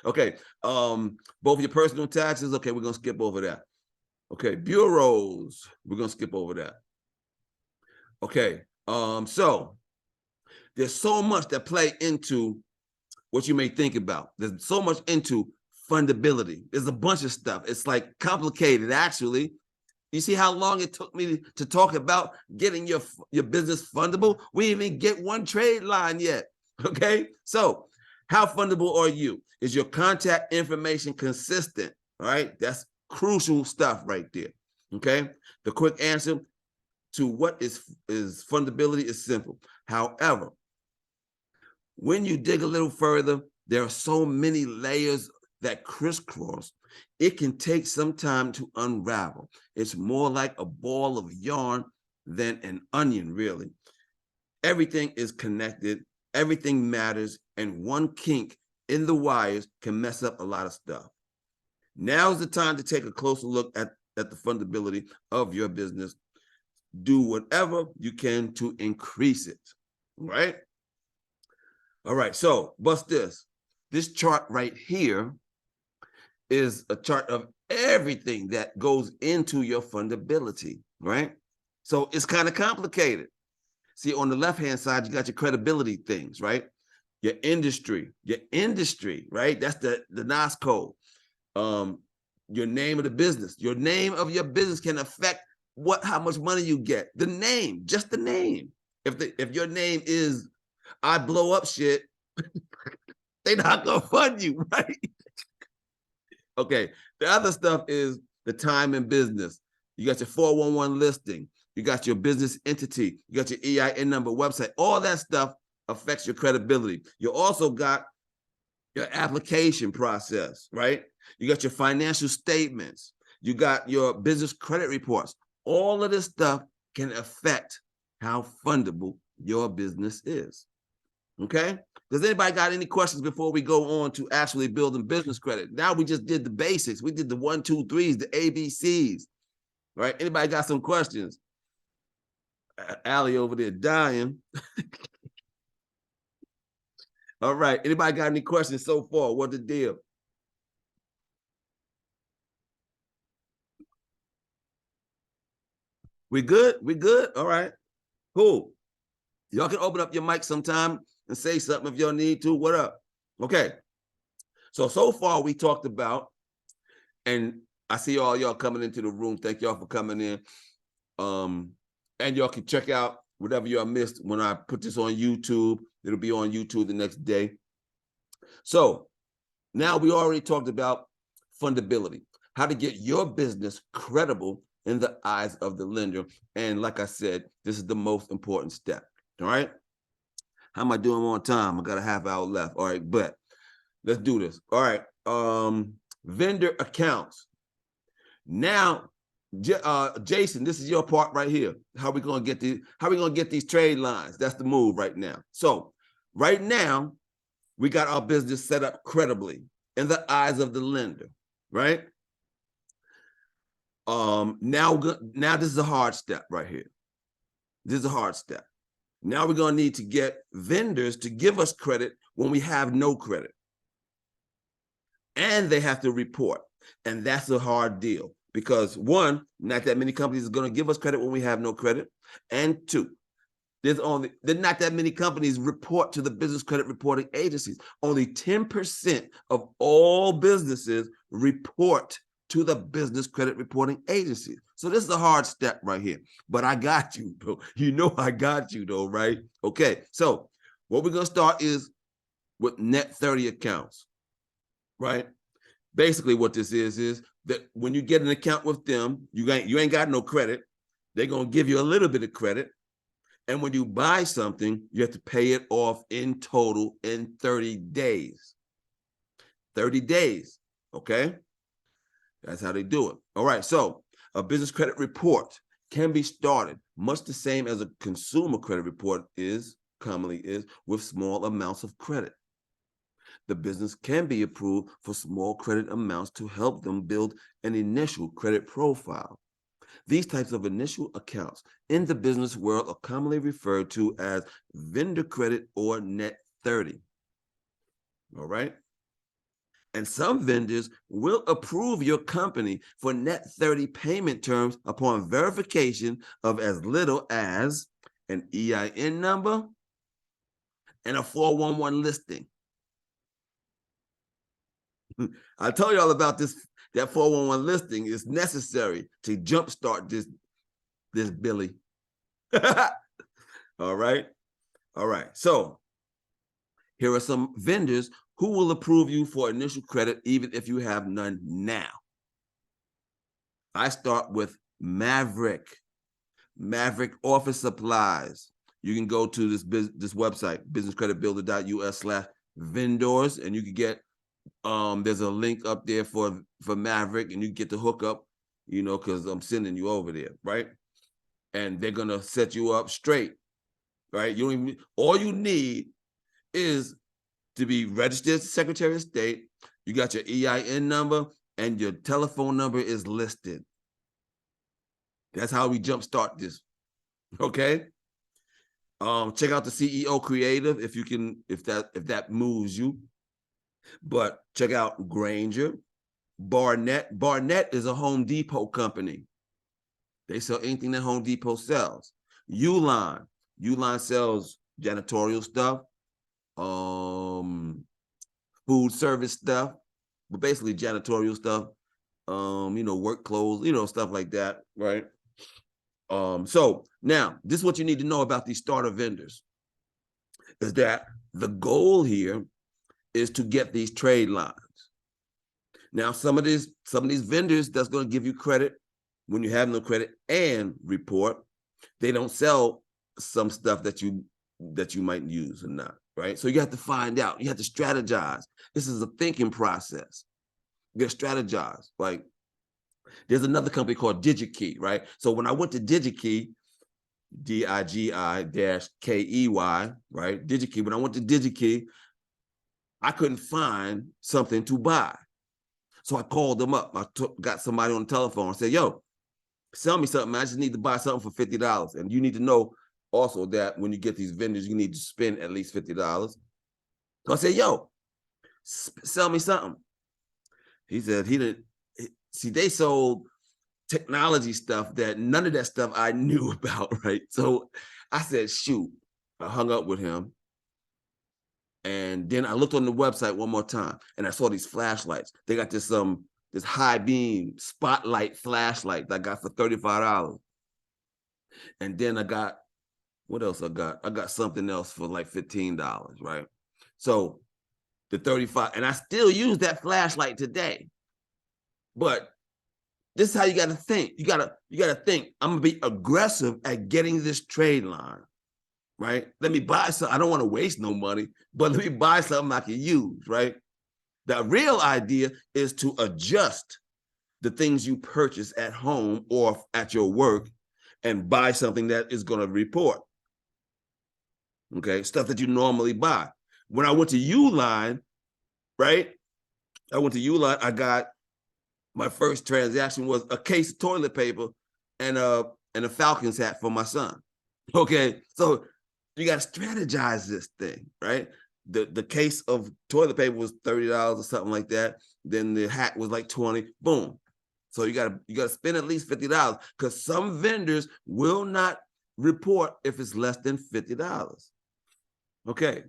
okay. Both your personal taxes. Okay, we're gonna skip over that. Okay, bureaus. We're gonna skip over that. Okay. So there's so much that play into what you may think about. There's so much into fundability. There's a bunch of stuff. It's like complicated, actually. You see how long it took me to talk about getting your business fundable? We didn't even get one trade line yet, okay? So how fundable are you? Is your contact information consistent, all right? That's crucial stuff right there, okay? The quick answer to what is fundability is simple. However, when you dig a little further, there are so many layers that crisscross. It can take some time to unravel. It's more like a ball of yarn than an onion, really. Everything is connected, everything matters, and one kink in the wires can mess up a lot of stuff. Now's the time to take a closer look at the fundability of your business. Do whatever you can to increase it, right? All right, so bust this. This chart right here is a chart of everything that goes into your fundability, right? So it's kind of complicated. See, on the left-hand side, you got your credibility things, right? Your industry, right? That's the NAS code. Your name of the business. Your name of your business can affect how much money you get. The name, just the name. If your name is I blow up shit, they're not gonna fund you, right? Okay, the other stuff is the time in business. You got your 411 listing, you got your business entity, you got your EIN number, website, all that stuff affects your credibility. You also got your application process, right? You got your financial statements, you got your business credit reports. All of this stuff can affect how fundable your business is. Okay? Does anybody got any questions before we go on to actually building business credit? Now we just did the basics. We did the 1, 2, 3s, the ABCs. Right? Anybody got some questions? Allie over there dying. All right. Anybody got any questions so far? What the deal? We good? We good? All right. Cool. Y'all can open up your mic sometime and say something if y'all need to. What up? Okay. So far we talked about, and I see all y'all coming into the room. Thank y'all for coming in. And y'all can check out whatever y'all missed when I put this on YouTube. It'll be on YouTube the next day. So now we already talked about fundability, how to get your business credible in the eyes of the lender. And like I said, this is the most important step. All right. How am I doing on time? I got a half hour left. All right, but let's do this. All right. Vendor accounts. Now Jason, this is your part right here. How we gonna get these trade lines? That's the move right now. So right now, we got our business set up credibly in the eyes of the lender, right? Now this is a hard step right here. This is a hard step. Now we're gonna need to get vendors to give us credit when we have no credit. And they have to report. And that's a hard deal because one, not that many companies are gonna give us credit when we have no credit. And two, there's not that many companies report to the business credit reporting agencies. Only 10% of all businesses report to the business credit reporting agencies. So this is a hard step right here, but I got you, bro. You know I got you though, right? Okay, so what we're gonna start is with net 30 accounts, right? Basically what this is that when you get an account with them, you ain't got no credit. They're gonna give you a little bit of credit. And when you buy something, you have to pay it off in total in 30 days. 30 days, okay? That's how they do it. All right, so a business credit report can be started much the same as a consumer credit report commonly is with small amounts of credit. The business can be approved for small credit amounts to help them build an initial credit profile. These types of initial accounts in the business world are commonly referred to as vendor credit or net 30. All right. And some vendors will approve your company for net 30 payment terms upon verification of as little as an EIN number and a 411 listing. I told you all about this. That 411 listing is necessary to jumpstart this Billy. All right. All right. So here are some vendors who will approve you for initial credit, even if you have none now. I start with Maverick Office Supplies. You can go to this website, businesscreditbuilder.us/vendors, and you can get, there's a link up there for Maverick, and you get the hookup, you know, because I'm sending you over there, right? And they're gonna set you up straight, right? All you need is to be registered as Secretary of State. You got your EIN number and your telephone number is listed. That's how we jumpstart this. Okay. Check out the CEO Creative if that moves you. But check out Granger, Barnett. Barnett is a Home Depot company. They sell anything that Home Depot sells. Uline sells janitorial stuff, food service stuff, but basically janitorial stuff, work clothes, stuff like that, right? So now this is what you need to know about these starter vendors is that the goal here is to get these trade lines. Now, some of these vendors that's going to give you credit when you have no credit and report, they don't sell some stuff that you might use or not, right? So you have to find out. You have to strategize. This is a thinking process. You got to strategize. Like, there's another company called DigiKey, right? So when I went to DigiKey, DIGI-KEY, right? DigiKey. When I went to DigiKey, I couldn't find something to buy. So I called them up. I got somebody on the telephone and said, yo, sell me something. I just need to buy something for $50. And you need to know also that when you get these vendors, you need to spend at least $50. So I said, yo, sell me something. He said he didn't. See, they sold technology stuff that none of that stuff I knew about, right? So I said, shoot. I hung up with him. And then I looked on the website one more time and I saw these flashlights. They got this high beam spotlight flashlight that I got for $35. And then I got, what else I got? I got something else for like $15, right? So the 35, and I still use that flashlight today. But this is how you got to think. You got to think, I'm going to be aggressive at getting this trade line, right? Let me buy something. I don't want to waste no money, but let me buy something I can use, right? The real idea is to adjust the things you purchase at home or at your work and buy something that is going to report. Okay, stuff that you normally buy. When I went to Uline, right? I went to Uline, I got my first transaction was a case of toilet paper and a Falcons hat for my son. Okay, so you got to strategize this thing, right? The case of toilet paper was $30 or something like that. Then the hat was like 20. Boom. So you gotta spend at least $50 because some vendors will not report if it's less than $50. Okay.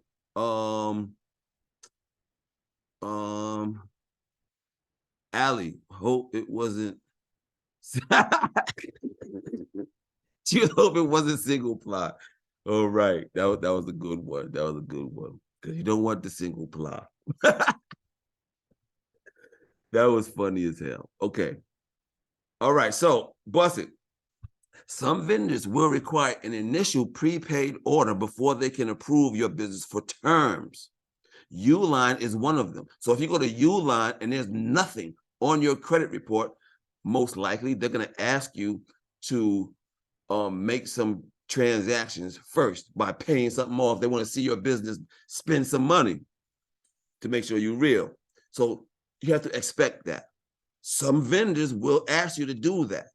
Allie, hope it wasn't. She hope it wasn't single ply. All right, that was a good one. That was a good one because you don't want the single ply. That was funny as hell. Okay. All right. So, bust it. Some vendors will require an initial prepaid order before they can approve your business for terms. Uline is one of them. So if you go to Uline and there's nothing on your credit report, most likely they're going to ask you to make some transactions first by paying something off. They want to see your business spend some money to make sure you're real. So you have to expect that. Some vendors will ask you to do that.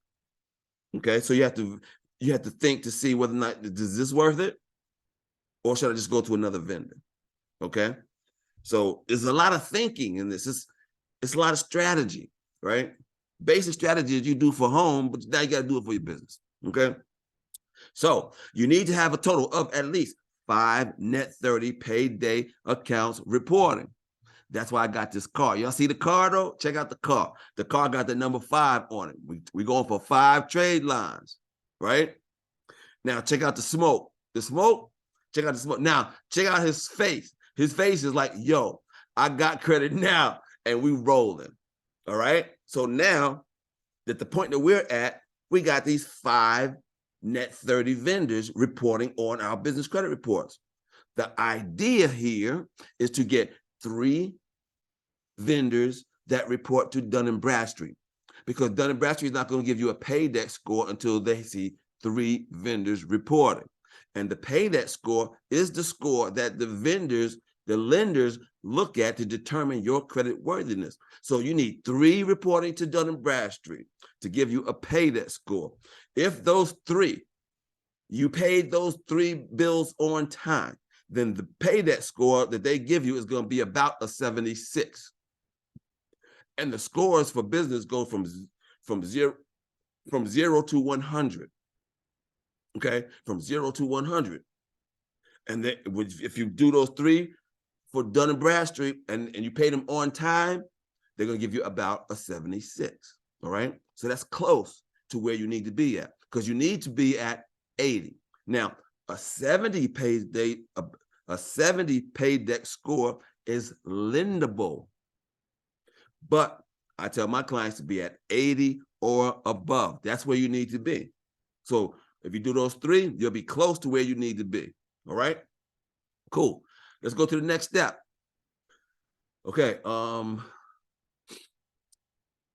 Okay, so you have to think to see whether or not is this worth it, or should I just go to another vendor? Okay, so there's a lot of thinking in this. It's a lot of strategy, right? Basic strategy that you do for home, but now you got to do it for your business. Okay, so you need to have a total of at least 5 net 30 paid day accounts reporting. That's why I got this car. Y'all see the car though? Check out the car. The car got the number 5 on it. We going for 5 trade lines, right? Now check out the smoke. The smoke, check out the smoke. Now check out his face. His face is like, yo, I got credit now, and we rolling. All right. So now at the point that we're at, we got these 5 net 30 vendors reporting on our business credit reports. The idea here is to get 3 vendors that report to Dun & Bradstreet, because Dun & Bradstreet is not going to give you a paydex score until they see 3 vendors reporting. And the paydex score is the score that the lenders look at to determine your credit worthiness. So you need 3 reporting to Dun & Bradstreet to give you a paydex score. If those 3, you paid those 3 bills on time, then the paydex score that they give you is going to be about a 76. And the scores for business go from zero to 100. Okay, from 0 to 100. And then if you do those 3 for Dun & Bradstreet and you pay them on time, they're going to give you about a 76. All right, so that's close to where you need to be at, because you need to be at 80. Now, a 70 paydex score is lendable. But I tell my clients to be at 80 or above. That's where you need to be. So if you do those 3, you'll be close to where you need to be. All right? Cool. Let's go to the next step. Okay.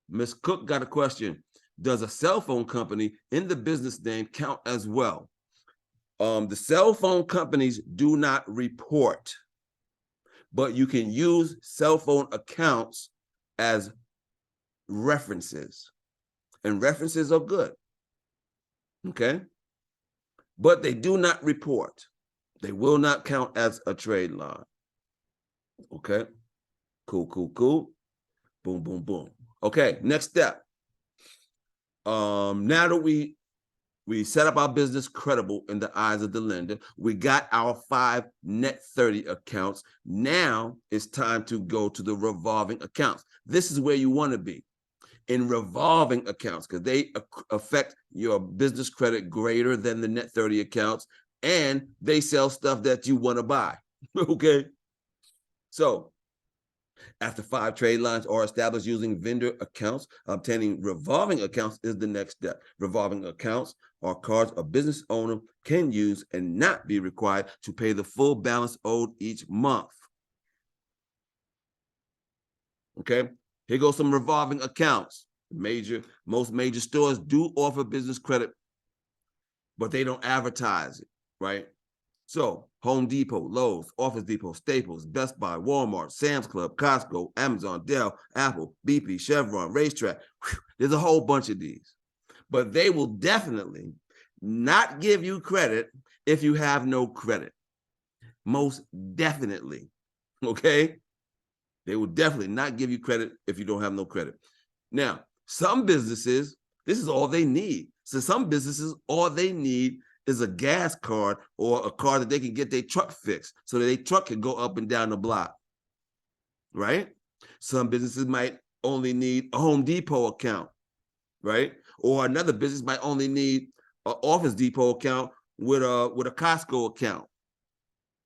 Ms. Cook got a question. Does a cell phone company in the business name count as well? The cell phone companies do not report, but you can use cell phone accounts as references, and references are good. Okay, but they do not report. They will not count as a trade line. Okay, cool. Boom, boom, boom. Okay, next step. Now that we set up our business credible in the eyes of the lender, we got our 5 net 30 accounts. Now it's time to go to the revolving accounts. This is where you want to be, in revolving accounts, because they affect your business credit greater than the net 30 accounts, and they sell stuff that you want to buy. Okay, so after 5 trade lines are established using vendor accounts, obtaining revolving accounts is the next step. Revolving accounts are cards a business owner can use and not be required to pay the full balance owed each month. Okay, here goes some revolving accounts. Most major stores do offer business credit, but they don't advertise it, right? So Home Depot, Lowe's, Office Depot, Staples, Best Buy, Walmart, Sam's Club, Costco, Amazon, Dell, Apple, BP, Chevron, Racetrack. Whew, there's a whole bunch of these. But they will definitely not give you credit if you have no credit. Most definitely. Okay? They will definitely not give you credit if you don't have no credit. Now, some businesses, this is all they need. So some businesses, all they need is a gas card or a card that they can get their truck fixed so that their truck can go up and down the block, right? Some businesses might only need a Home Depot account, right? Or another business might only need an Office Depot account with a Costco account.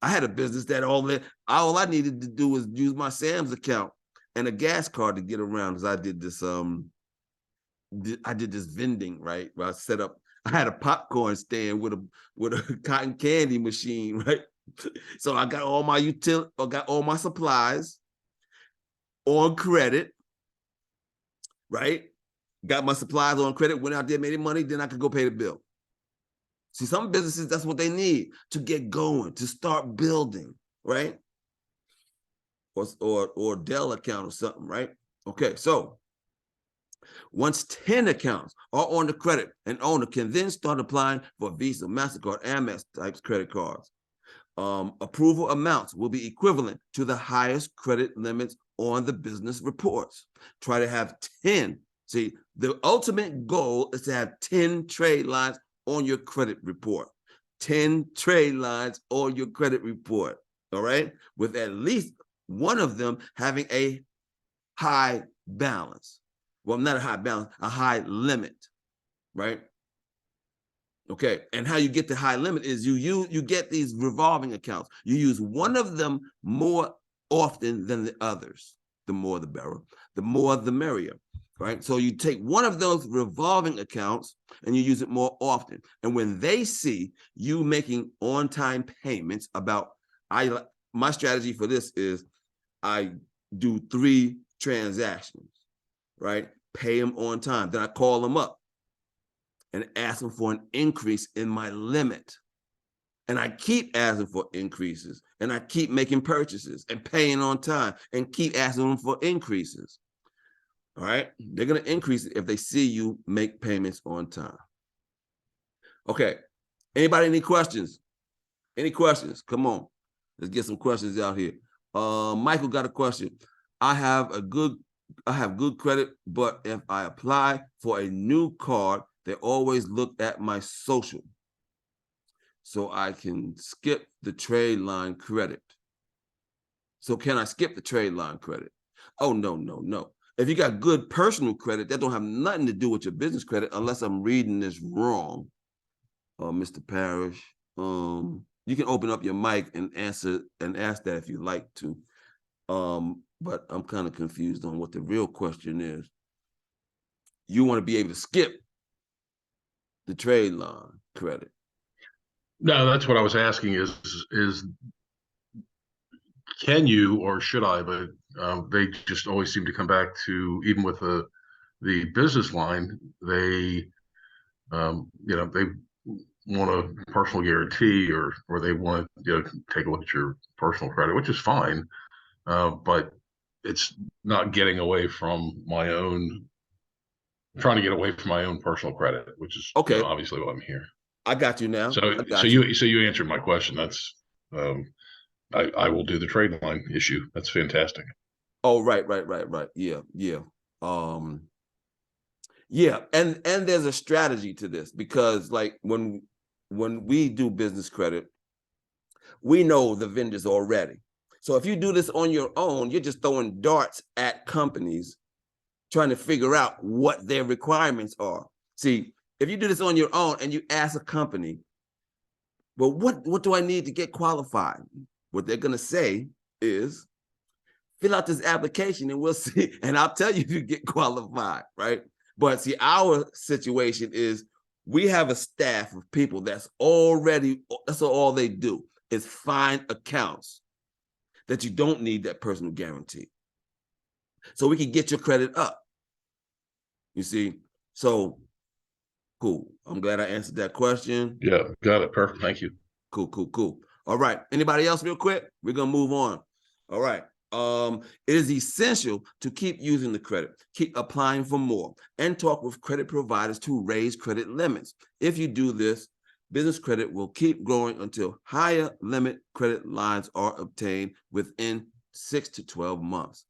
I had a business that all I needed to do was use my Sam's account and a gas card to get around, because I did this vending, right? Where I had a popcorn stand with a cotton candy machine, right? So I got all my supplies on credit, right? Got my supplies on credit, went out there, made money, then I could go pay the bill. See, some businesses, that's what they need to get going, to start building, right? Or Dell account or something, right? Okay, so once 10 accounts are on the credit, an owner can then start applying for Visa, MasterCard, Amex types credit cards. Approval amounts will be equivalent to the highest credit limits on the business reports. Try to have 10. See, the ultimate goal is to have 10 trade lines on your credit report. 10 trade lines on your credit report, all right? With at least one of them having a high balance. Well, not a high balance, a high limit, right? Okay, and how you get the high limit is you get these revolving accounts. You use one of them more often than the others. The more the better, the more the merrier, right? So you take one of those revolving accounts and you use it more often. And when they see you making on-time payments, my strategy for this is I do 3 transactions, right? Pay them on time. Then I call them up and ask them for an increase in my limit. And I keep asking for increases, and I keep making purchases and paying on time and keep asking them for increases. All right? They're going to increase it if they see you make payments on time. Okay. Anybody any questions? Any questions? Come on. Let's get some questions out here. Michael got a question. I have good credit, but if I apply for a new card, they always look at my social. So I can skip the trade line credit. So can I skip the trade line credit? Oh, no. If you got good personal credit, that don't have nothing to do with your business credit, unless I'm reading this wrong, Mr. Parrish. You can open up your mic and ask that if you like to. But I'm kind of confused on what the real question is. You want to be able to skip the trade line credit. No, that's what I was asking is can you or should I? But they just always seem to come back to, even with the business line, they they want a personal guarantee or they want to take a look at your personal credit, which is fine, but it's not getting away from trying to get away from my own personal credit, which is okay. Obviously why I'm here. I got you now. So you answered my question. That's I will do the trade line issue. That's fantastic. Oh, right. Yeah. Yeah, and there's a strategy to this, because like when we do business credit, we know the vendors already. So if you do this on your own, you're just throwing darts at companies trying to figure out what their requirements are. See, if you do this on your own and you ask a company, well, what do I need to get qualified? What they're going to say is, fill out this application and we'll see. And I'll tell you if you get qualified, right? But see, our situation is we have a staff of people that's all they do is find accounts that you don't need that personal guarantee. So we can get your credit up. You see? So cool. I'm glad I answered that question. Yeah, got it. Perfect. Thank you. Cool, cool, cool. All right. Anybody else real quick? We're gonna move on. All right. It is essential to keep using the credit, keep applying for more, and talk with credit providers to raise credit limits. If you do this, business credit will keep growing until higher limit credit lines are obtained within 6 to 12 months.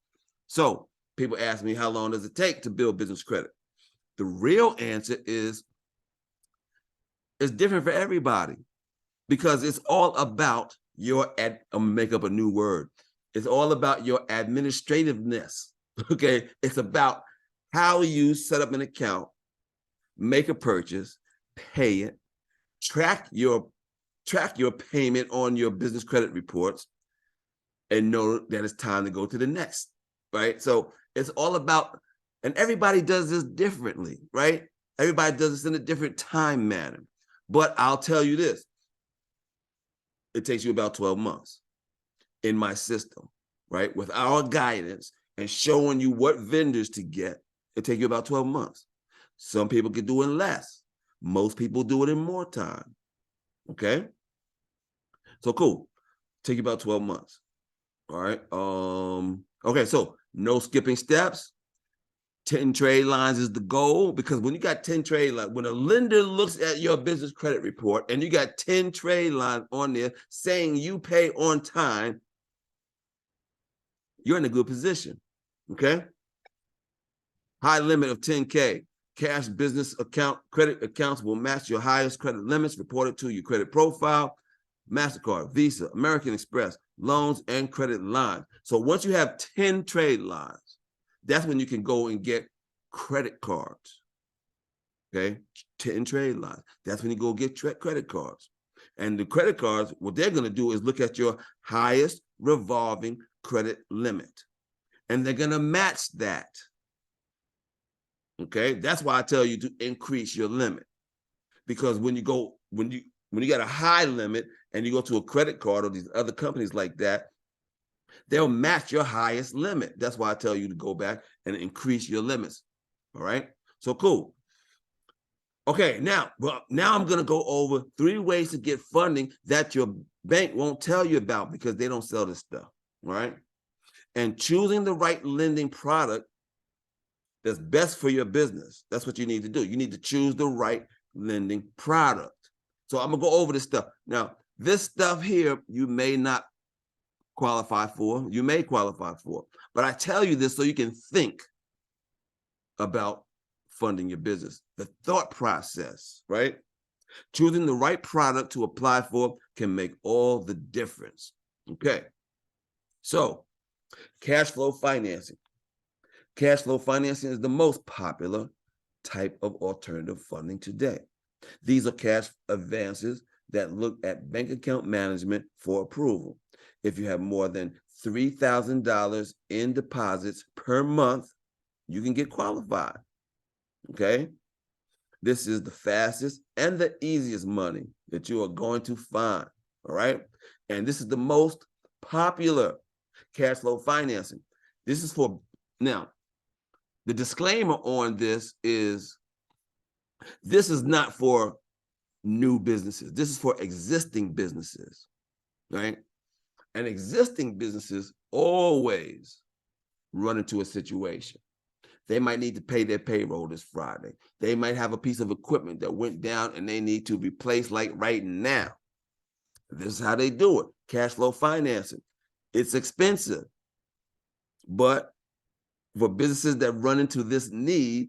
So people ask me, how long does it take to build business credit? The real answer is it's different for everybody, because it's all about your make up a new word. It's all about your administrativeness. Okay, it's about how you set up an account, make a purchase, pay it, track your payment on your business credit reports, and know that it's time to go to the next. Right. So it's all about, and everybody does this differently, right? Everybody does this in a different time manner. But I'll tell you this, it takes you about 12 months in my system, right? With our guidance and showing you what vendors to get, it takes you about 12 months. Some people can do it in less. Most people do it in more time, okay? So cool, take you about 12 months, all right? Okay, so no skipping steps. 10 trade lines is the goal, because when you got 10 trade lines, when a lender looks at your business credit report and you got 10 trade lines on there saying you pay on time, you're in a good position, okay? High limit of 10K. Cash business account credit accounts will match your highest credit limits reported to your credit profile. MasterCard, Visa, American Express, loans and credit lines. So once you have 10 trade lines, that's when you can go and get credit cards, okay? 10 trade lines. That's when you go get credit cards. And the credit cards, what they're gonna do is look at your highest revolving credit limit, and they're gonna match that, okay? That's why I tell you to increase your limit, because when you got a high limit and you go to a credit card or these other companies like that, they'll match your highest limit. That's why I tell you to go back and increase your limits. All right. So cool. Okay, now I'm going to go over 3 ways to get funding that your bank won't tell you about, because they don't sell this stuff. All right. And choosing the right lending product that's best for your business. That's what you need to do. You need to choose the right lending product. So I'm going to go over this stuff. Now, this stuff here, you may not qualify for, you may qualify for, but I tell you this so you can think about funding your business. The thought process, right? Choosing the right product to apply for can make all the difference. Okay. So, cash flow financing. Cash flow financing is the most popular type of alternative funding today. These are cash advances that look at bank account management for approval. If you have more than $3,000 in deposits per month, you can get qualified, okay? This is the fastest and the easiest money that you are going to find, all right? And this is the most popular cash flow financing. This is for, now, the disclaimer on this is not for new businesses. This is for existing businesses, right? And existing businesses always run into a situation. They might need to pay their payroll this Friday. They might have a piece of equipment that went down and they need to replace like right now. This is how they do it. Cash flow financing. It's expensive, but for businesses that run into this need,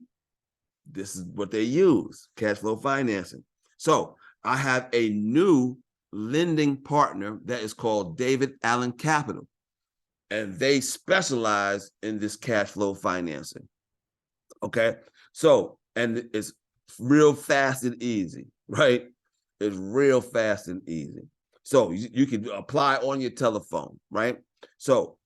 this is what they use, cash flow financing. So I have a new lending partner that is called David Allen Capital, and they specialize in this cash flow financing. Okay, so, and it's real fast and easy, right? It's real fast and easy. So you can apply on your telephone, right? So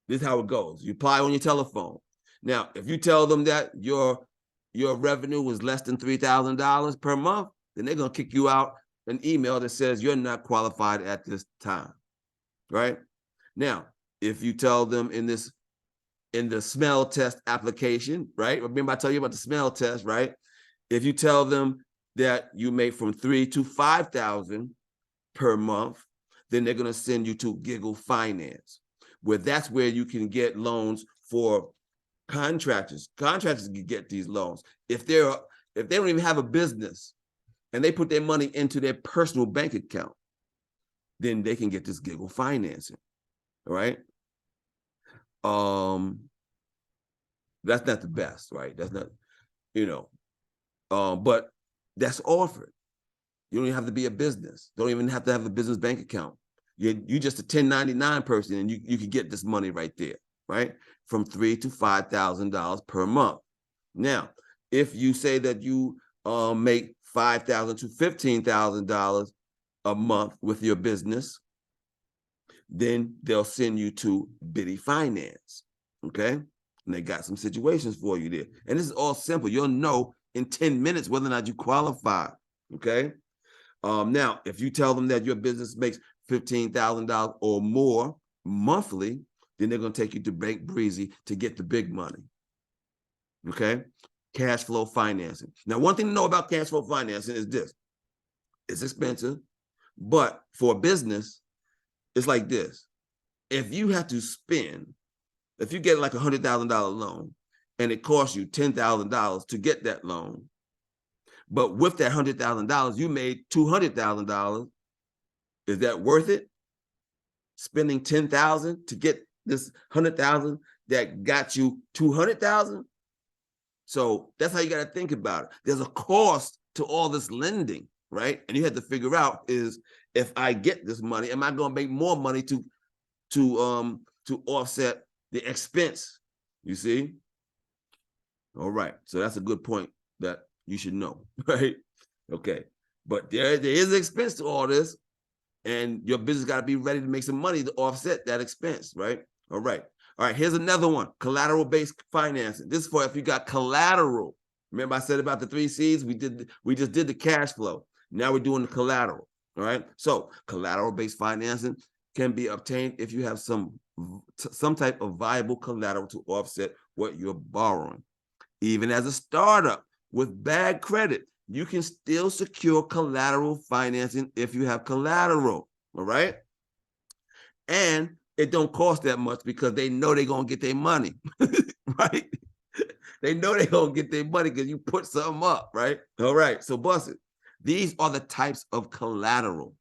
this is how it goes. You apply on your telephone. Now, if you tell them that your revenue was less than $3,000 per month, then they're going to kick you out an email that says you're not qualified at this time, right? Now, if you tell them in this in the smell test application, right? Remember I told you about the smell test, right? If you tell them that you make from 3,000 to 5,000 per month, then they're going to send you to Giggle Finance, where that's where you can get loans for contractors. Contractors can get these loans. If they don't even have a business and they put their money into their personal bank account, then they can get this Giggle financing. All right. That's not the best, right? That's not, but that's offered. You don't even have to be a business. Don't even have to have a business bank account. You just a 1099 person, and you can get this money right there, right? From $3,000 to $5,000 per month. Now, if you say that you make $5,000 to $15,000 a month with your business, then they'll send you to Biddy Finance, okay? And they got some situations for you there. And this is all simple. You'll know in 10 minutes whether or not you qualify, okay? Now, if you tell them that your business makes $15,000 or more monthly, then they're going to take you to Bank Breezy to get the big money, okay? Cash flow financing. Now, one thing to know about cash flow financing is this. It's expensive, but for a business, it's like this. If you have to spend, if you get like $100,000 loan and it costs you $10,000 to get that loan, but with that $100,000, you made $200,000, is that worth it? Spending $10,000 to get this $100,000 that got you $200,000? So that's how you got to think about it. There's a cost to all this lending, right? And you have to figure out is, if I get this money, am I going to make more money to offset the expense? You see? All right. So that's a good point that you should know, right? Okay. But there is an expense to all this, and your business got to be ready to make some money to offset that expense, right? All right. All right. Here's another one: collateral-based financing. This is for if you got collateral. Remember I said about the 3 C's? We just did the cash flow. Now we're doing the collateral. All right. So collateral-based financing can be obtained if you have some type of viable collateral to offset what you're borrowing. Even as a startup with bad credit, you can still secure collateral financing if you have collateral. All right. And it don't cost that much because they know they're going to get their money, right? They know they're going to get their money because you put something up, right? All right. So bust it. These are the types of collateral,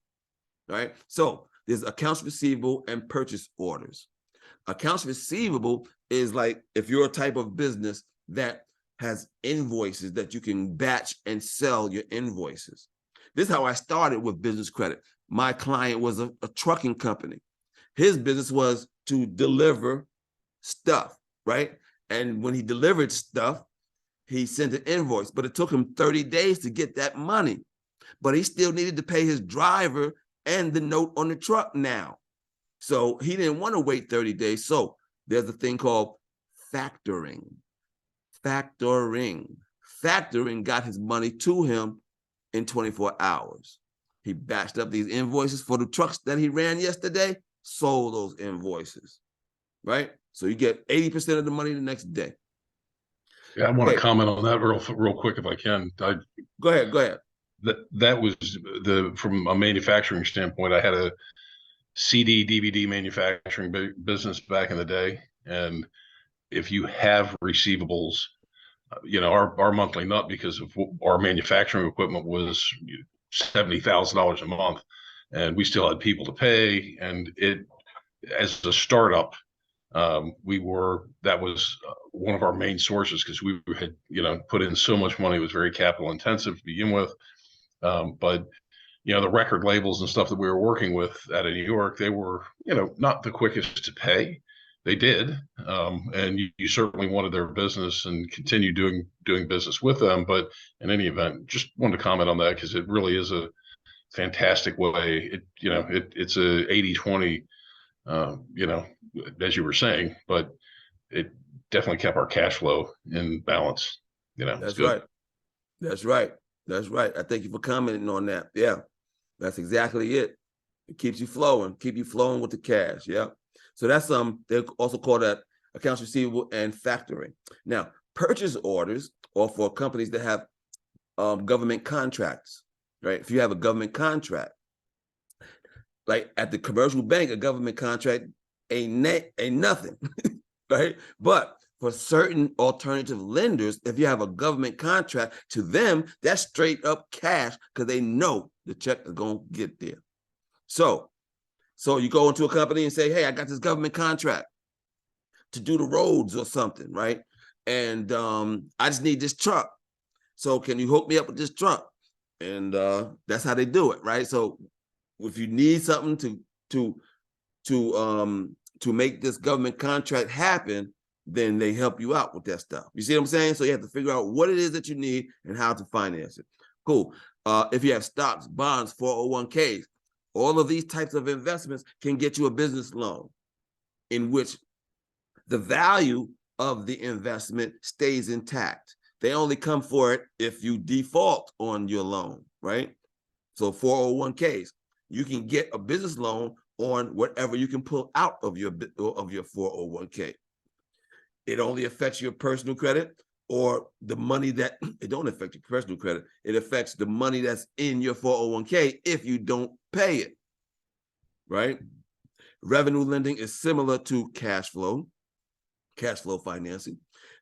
right? So there's accounts receivable and purchase orders. Accounts receivable is like if you're a type of business that has invoices that you can batch and sell your invoices. This is how I started with business credit. My client was a trucking company. His business was to deliver stuff, right? And when he delivered stuff, he sent an invoice, but it took him 30 days to get that money. But he still needed to pay his driver and the note on the truck now. So he didn't want to wait 30 days. So there's a thing called factoring. Factoring got his money to him in 24 hours. He batched up these invoices for the trucks that he ran yesterday, sold those invoices, right? So you get 80% of the money the next day. Yeah, I want to comment on that real quick if I can. Go ahead. That was from a manufacturing standpoint. I had a CD DVD manufacturing business back in the day, and if you have receivables, our monthly nut because of our manufacturing equipment was $70,000 a month, and we still had people to pay. And it, as a startup, that was one of our main sources because we had put in so much money. It was very capital intensive to begin with, but the record labels and stuff that we were working with out of New York, they were not the quickest to pay. They did, and you certainly wanted their business and continue doing business with them. But in any event, just wanted to comment on that because it really is a fantastic way. It's a 80-20, as you were saying, but it definitely kept our cash flow in balance. That's right. That's right. I thank you for commenting on that. Yeah, that's exactly it. It keeps you flowing, keep you flowing with the cash. Yeah. So that's they also call that accounts receivable, and factoring. Now, purchase orders are for companies that have government contracts, right? If you have a government contract, like at the commercial bank, a government contract ain't nothing, right? But for certain alternative lenders, if you have a government contract, to them, that's straight up cash because they know the check is going to get there. So you go into a company and say, hey, I got this government contract to do the roads or something, right? And I just need this truck. So can you hook me up with this truck? And that's how they do it, right? So if you need something to make this government contract happen, then they help you out with that stuff. You see what I'm saying? So you have to figure out what it is that you need and how to finance it. Cool. If you have stocks, bonds, 401ks, all of these types of investments can get you a business loan in which the value of the investment stays intact. They only come for it if you default on your loan, right? So 401ks, you can get a business loan on whatever you can pull out of your 401k. It only affects your personal credit or the money that, it don't affect your personal credit. It affects the money that's in your 401k if you don't pay it, right? Revenue lending is similar to cash flow financing.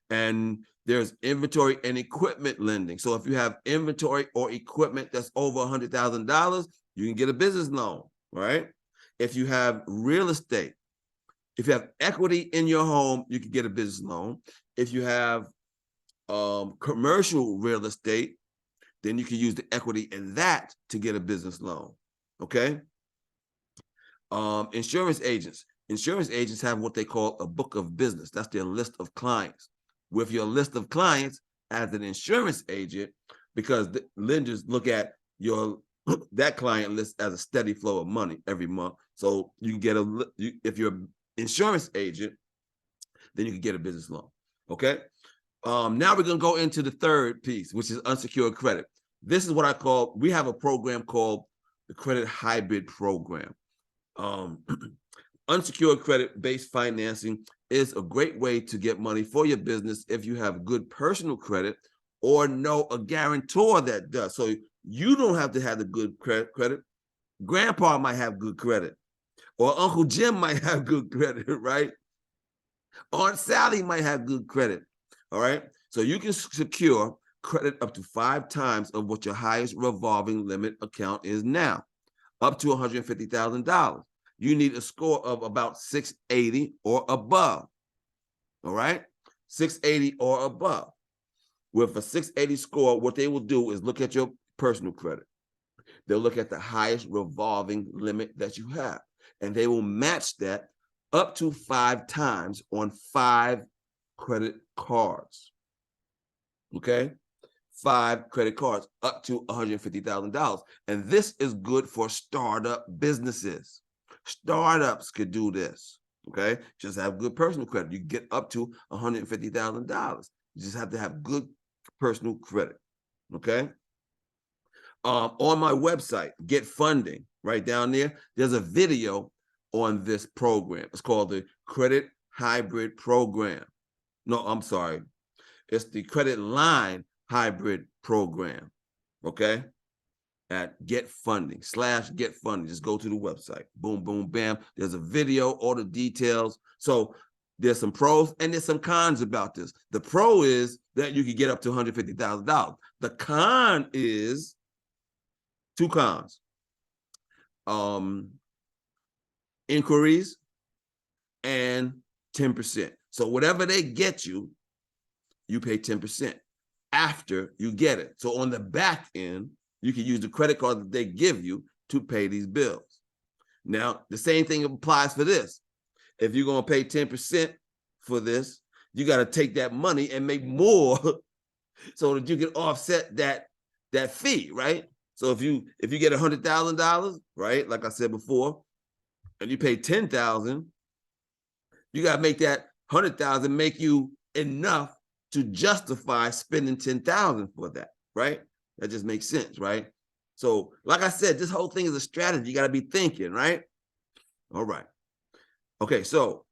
And there's inventory and equipment lending. So if you have inventory or equipment that's over $100,000, you can get a business loan, right? If you have real estate, if you have equity in your home, you can get a business loan. If you have commercial real estate, then you can use the equity in that to get a business loan, okay? Insurance agents have what they call a book of business. That's their list of clients. With your list of clients as an insurance agent, because the lenders look at your that client list as a steady flow of money every month. So you can get if you're an insurance agent, then you can get a business loan. Okay. Now we're gonna go into the third piece, which is unsecured credit. This is what we have a program called the Credit Hybrid Program. Unsecured credit-based financing is a great way to get money for your business if you have good personal credit or know a guarantor that does. So you don't have to have the good credit. Grandpa might have good credit, or Uncle Jim might have good credit, right? Aunt Sally might have good credit, all right? So you can secure credit up to 5 times of what your highest revolving limit account is now, up to $150,000. You need a score of about 680 or above, all right? 680 or above. With a 680 score, what they will do is look at your personal credit. They'll look at the highest revolving limit that you have, and they will match that up to 5 times on 5 credit cards, okay? 5 credit cards up to $150,000. And this is good for startup businesses. Startups could do this, okay? Just have good personal credit. You get up to $150,000. You just have to have good personal credit, okay? On my website, Get Funding, right down there, there's a video on this program. It's called the Credit Hybrid Program. No, I'm sorry. It's the Credit Line Hybrid Program, okay? At Get Funding, /Get Funding. Just go to the website. Boom, boom, bam. There's a video, all the details. So there's some pros and there's some cons about this. The pro is that you can get up to $150,000. The con is 2 cons. Inquiries and 10%. So whatever they get you, you pay 10% after you get it. So on the back end, you can use the credit card that they give you to pay these bills. Now, the same thing applies for this. If you're going to pay 10% for this, you got to take that money and make more so that you can offset that fee, right? So if you get $100,000, right, like I said before, and you pay $10,000, you got to make that $100,000 make you enough to justify spending $10,000 for that, right? That just makes sense, right? So, like I said, this whole thing is a strategy. You got to be thinking, right? All right. Okay, so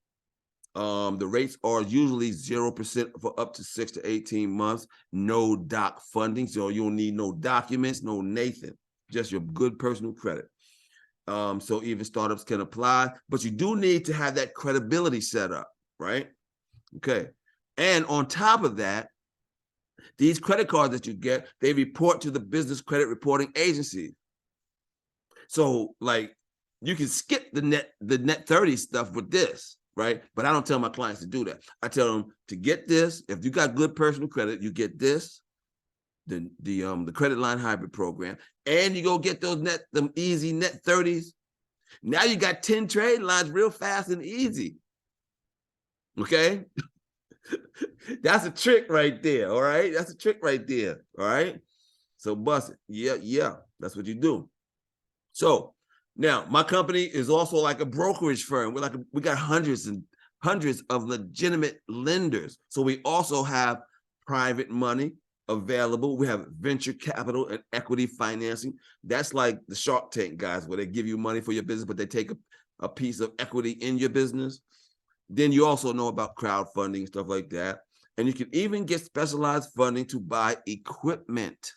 The rates are usually 0% for up to 6 to 18 months. No doc funding, so you don't need no documents, no Nathan, just your good personal credit. So even startups can apply, but you do need to have that credibility set up, right? Okay. And on top of that, these credit cards that you get, they report to the business credit reporting agency. So like you can skip the net 30 stuff with this, right? But I don't tell my clients to do that. I tell them to get this. If you got good personal credit, you get this, the credit line hybrid program, and you go get them easy net 30s. Now you got 10 trade lines real fast and easy. Okay. That's a trick right there. All right. That's a trick right there. All right. So bust it. Yeah. That's what you do. So now my company is also like a brokerage firm. We got hundreds and hundreds of legitimate lenders. So we also have private money available. We have venture capital and equity financing. That's like the Shark Tank guys, where they give you money for your business, but they take a piece of equity in your business. Then you also know about crowdfunding, stuff like that. And you can even get specialized funding to buy equipment,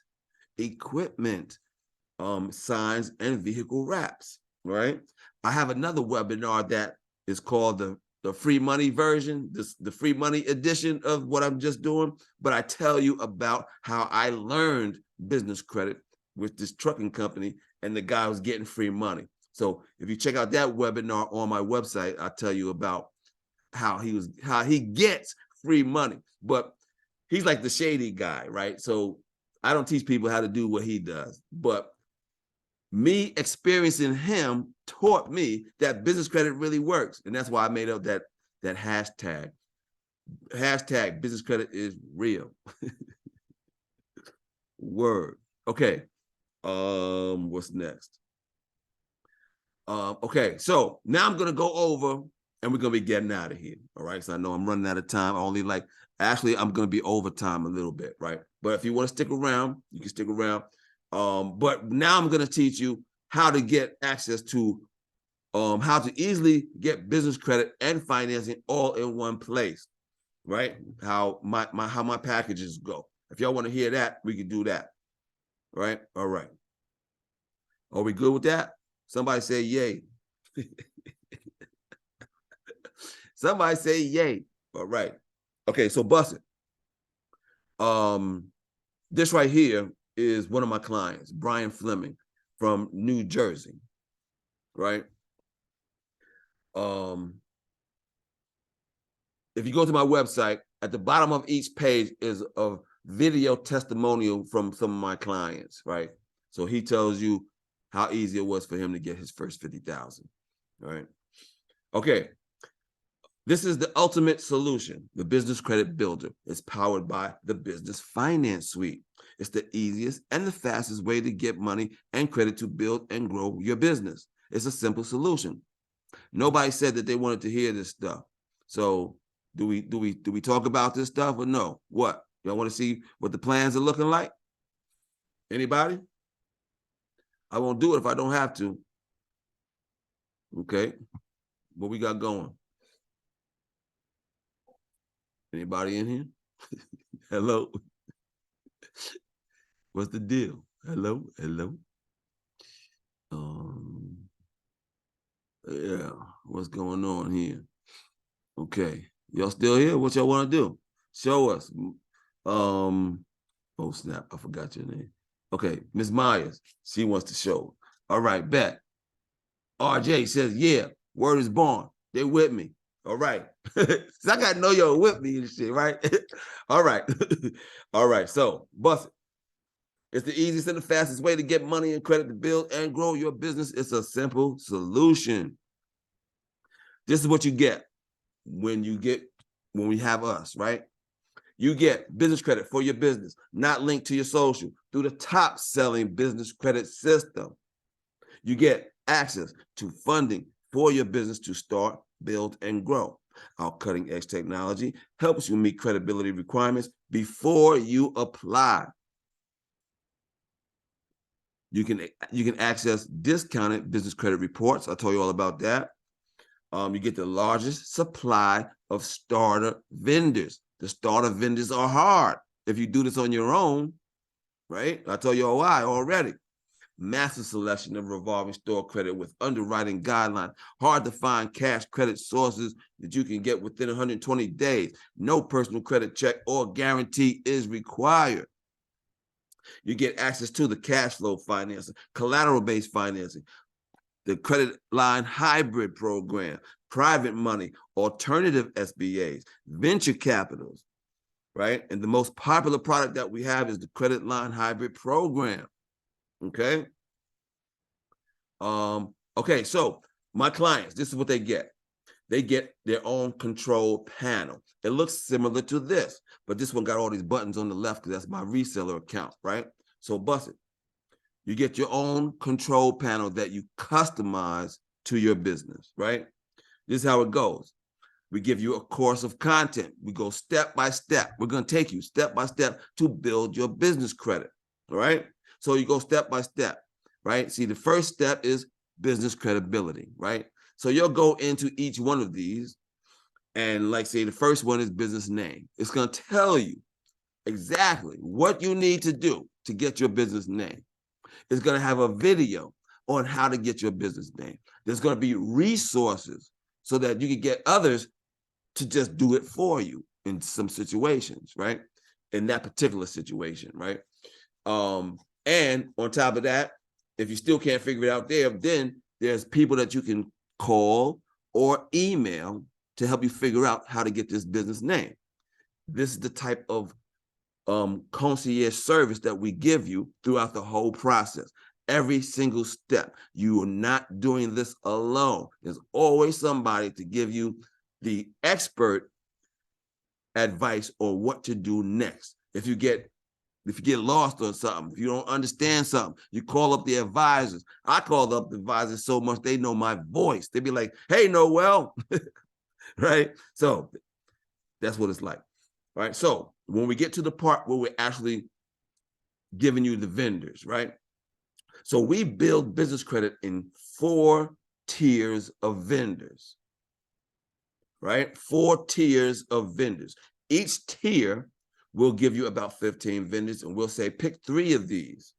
signs and vehicle wraps, right? I have another webinar that is called the free money version, the free money edition of what I'm just doing. But I tell you about how I learned business credit with this trucking company, and the guy was getting free money. So if you check out that webinar on my website, I'll tell you about how he gets free money. But he's like the shady guy, right? So I don't teach people how to do what he does, but me experiencing him taught me that business credit really works. And that's why I made up that hashtag. Hashtag business credit is real. Word. Okay. What's next? Okay, so now I'm gonna go over and we're gonna be getting out of here. All right. So I know I'm running out of time. Actually, I'm gonna be over time a little bit, right? But if you want to stick around, you can stick around. But now I'm going to teach you how to get access to how to easily get business credit and financing all in one place, right? How my packages go. If y'all want to hear that, we can do that. Right? All right. Are we good with that? Somebody say yay. Somebody say yay. All right. Okay, so bust it. This right here is one of my clients, Brian Fleming from New Jersey, right? If you go to my website, at the bottom of each page is a video testimonial from some of my clients, right? So he tells you how easy it was for him to get his first 50,000, right? Okay. This is the ultimate solution. The Business Credit Builder is powered by the Business Finance Suite. It's the easiest and the fastest way to get money and credit to build and grow your business. It's a simple solution. Nobody said that they wanted to hear this stuff. So do we talk about this stuff or no? What? Y'all want to see what the plans are looking like? Anybody? I won't do it if I don't have to. Okay. What we got going? Anybody in here? Hello? What's the deal? Hello? Yeah, what's going on here? Okay, y'all still here? What y'all want to do? Show us. Oh snap, I forgot your name. Okay, Ms. Myers, she wants to show. All right, bet. RJ says, yeah, word is born. They with me. All right. So I got to know you're with me and shit, right? All right. All right. So, bust it. It's the easiest and the fastest way to get money and credit to build and grow your business. It's a simple solution. This is what you get when we have us, right? You get business credit for your business, not linked to your social, through the top selling business credit system. You get access to funding for your business to start, build, and grow. Our cutting edge technology helps you meet credibility requirements before you apply. You can access discounted business credit reports. I told you all about that. You get the largest supply of starter vendors. The starter vendors are hard. If you do this on your own, right? I told you why already. Massive selection of revolving store credit with underwriting guidelines, hard to find cash credit sources that you can get within 120 days. No personal credit check or guarantee is required. You get access to the cash flow financing, collateral-based financing, the credit line hybrid program, private money, alternative SBAs, venture capitals, right? And the most popular product that we have is the credit line hybrid program. Okay. Okay, so my clients, this is what they get. They get their own control panel. It looks similar to this, but this one got all these buttons on the left because that's my reseller account, right? So bust it. You get your own control panel that you customize to your business, right? This is how it goes. We give you a course of content. We go step by step. We're going to take you step by step to build your business credit, all right? So you go step by step, right? See, the first step is business credibility, right? So you'll go into each one of these, and like say the first one is business name. It's going to tell you exactly what you need to do to get your business name. It's going to have a video on how to get your business name. There's going to be resources so that you can get others to just do it for you in some situations, right? In that particular situation, right? And on top of that, if you still can't figure it out there, then there's people that you can call or email to help you figure out how to get this business name. This is the type of concierge service that we give you throughout the whole process. Every single step. You are not doing this alone. There's always somebody to give you the expert advice on what to do next. If you get lost on something, if you don't understand something, you call up the advisors. I called up the advisors so much they know my voice. They'd be like, "Hey, Noel," right? So that's what it's like. All right. So when we get to the part where we're actually giving you the vendors, right? So we build business credit in 4 tiers of vendors, right? 4 tiers of vendors. Each tier will give you about 15 vendors, and we'll say, pick 3 of these.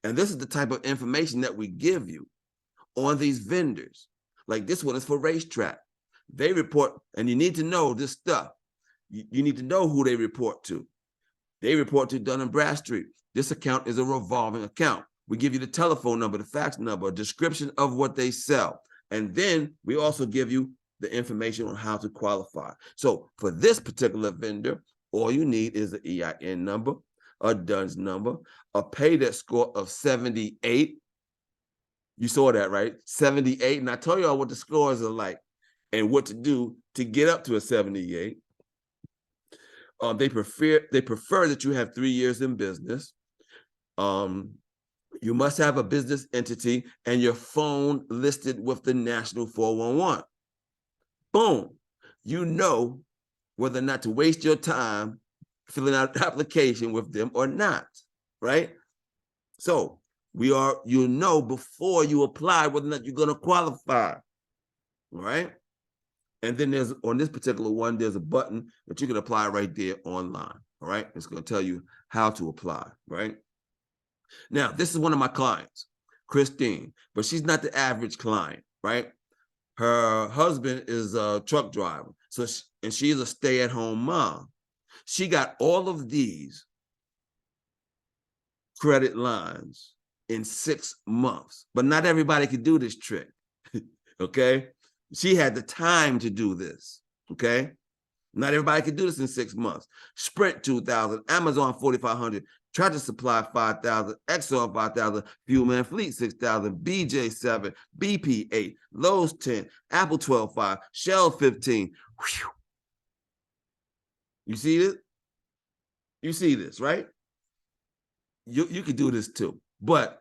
And this is the type of information that we give you on these vendors. Like this one is for racetrack. They report, and you need to know this stuff. You need to know who they report to. They report to Dun & Bradstreet. This account is a revolving account. We give you the telephone number, the fax number, a description of what they sell. And then we also give you the information on how to qualify. So for this particular vendor, all you need is an EIN number, a DUNS number, a pay debt score of 78. You saw that, right? 78. And I told y'all what the scores are like and what to do to get up to a 78. They prefer that you have 3 years in business. You must have a business entity and your phone listed with the National 411. Boom. You know whether or not to waste your time filling out an application with them or not, right? So you know before you apply whether or not you're going to qualify, all right? And then there's, on this particular one, there's a button that you can apply right there online, all right? It's going to tell you how to apply, right? Now, this is one of my clients, Christine, but she's not the average client, right? Her husband is a truck driver, and she's a stay-at-home mom. She got all of these credit lines in 6 months, but not everybody could do this trick, okay? She had the time to do this, okay? Not everybody could do this in 6 months. Sprint 2,000, Amazon 4,500, Tractor Supply 5,000, Exxon 5,000, Fuel Man Fleet 6,000, BJ 7, BP 8, Lowe's 10, Apple 12.5, Shell 15. Whew. You see this? You see this, right? You could do this too, but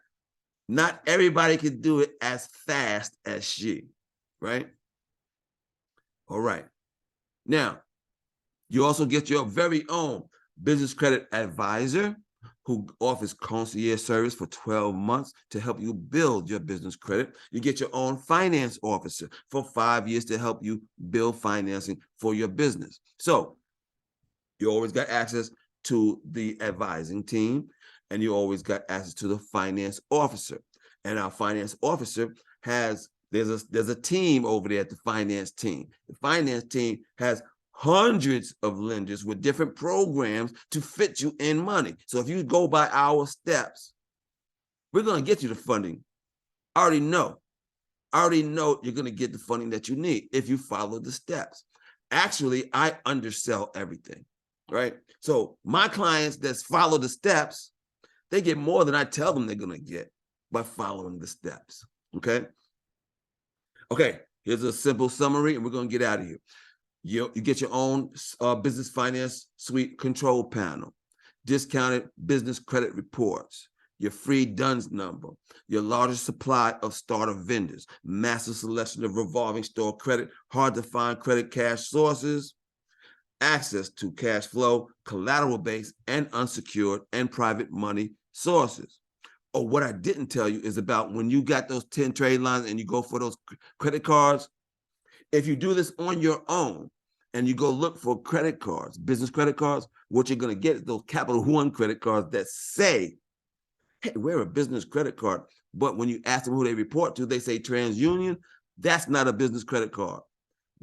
not everybody can do it as fast as she, right? All right. Now, you also get your very own business credit advisor who offers concierge service for 12 months to help you build your business credit. You get your own finance officer for 5 years to help you build financing for your business. So you always got access to the advising team, and you always got access to the finance officer. And our finance officer there's a team over there at the finance team. The finance team has hundreds of lenders with different programs to fit you in money. So if you go by our steps, we're going to get you the funding. I already know you're going to get the funding that you need if you follow the steps. Actually, I undersell everything, right? So my clients that follow the steps, they get more than I tell them they're going to get by following the steps, okay? Okay, here's a simple summary, and we're going to get out of here. You get your own business finance suite control panel, discounted business credit reports, your free DUNS number, your largest supply of starter vendors, massive selection of revolving store credit, hard to find credit cash sources, access to cash flow, collateral-based and unsecured and private money sources. Oh, what I didn't tell you is about when you got those 10 trade lines and you go for those credit cards. If you do this on your own and you go look for credit cards, business credit cards, what you're going to get is those Capital One credit cards that say, hey, we're a business credit card. But when you ask them who they report to, they say TransUnion. That's not a business credit card.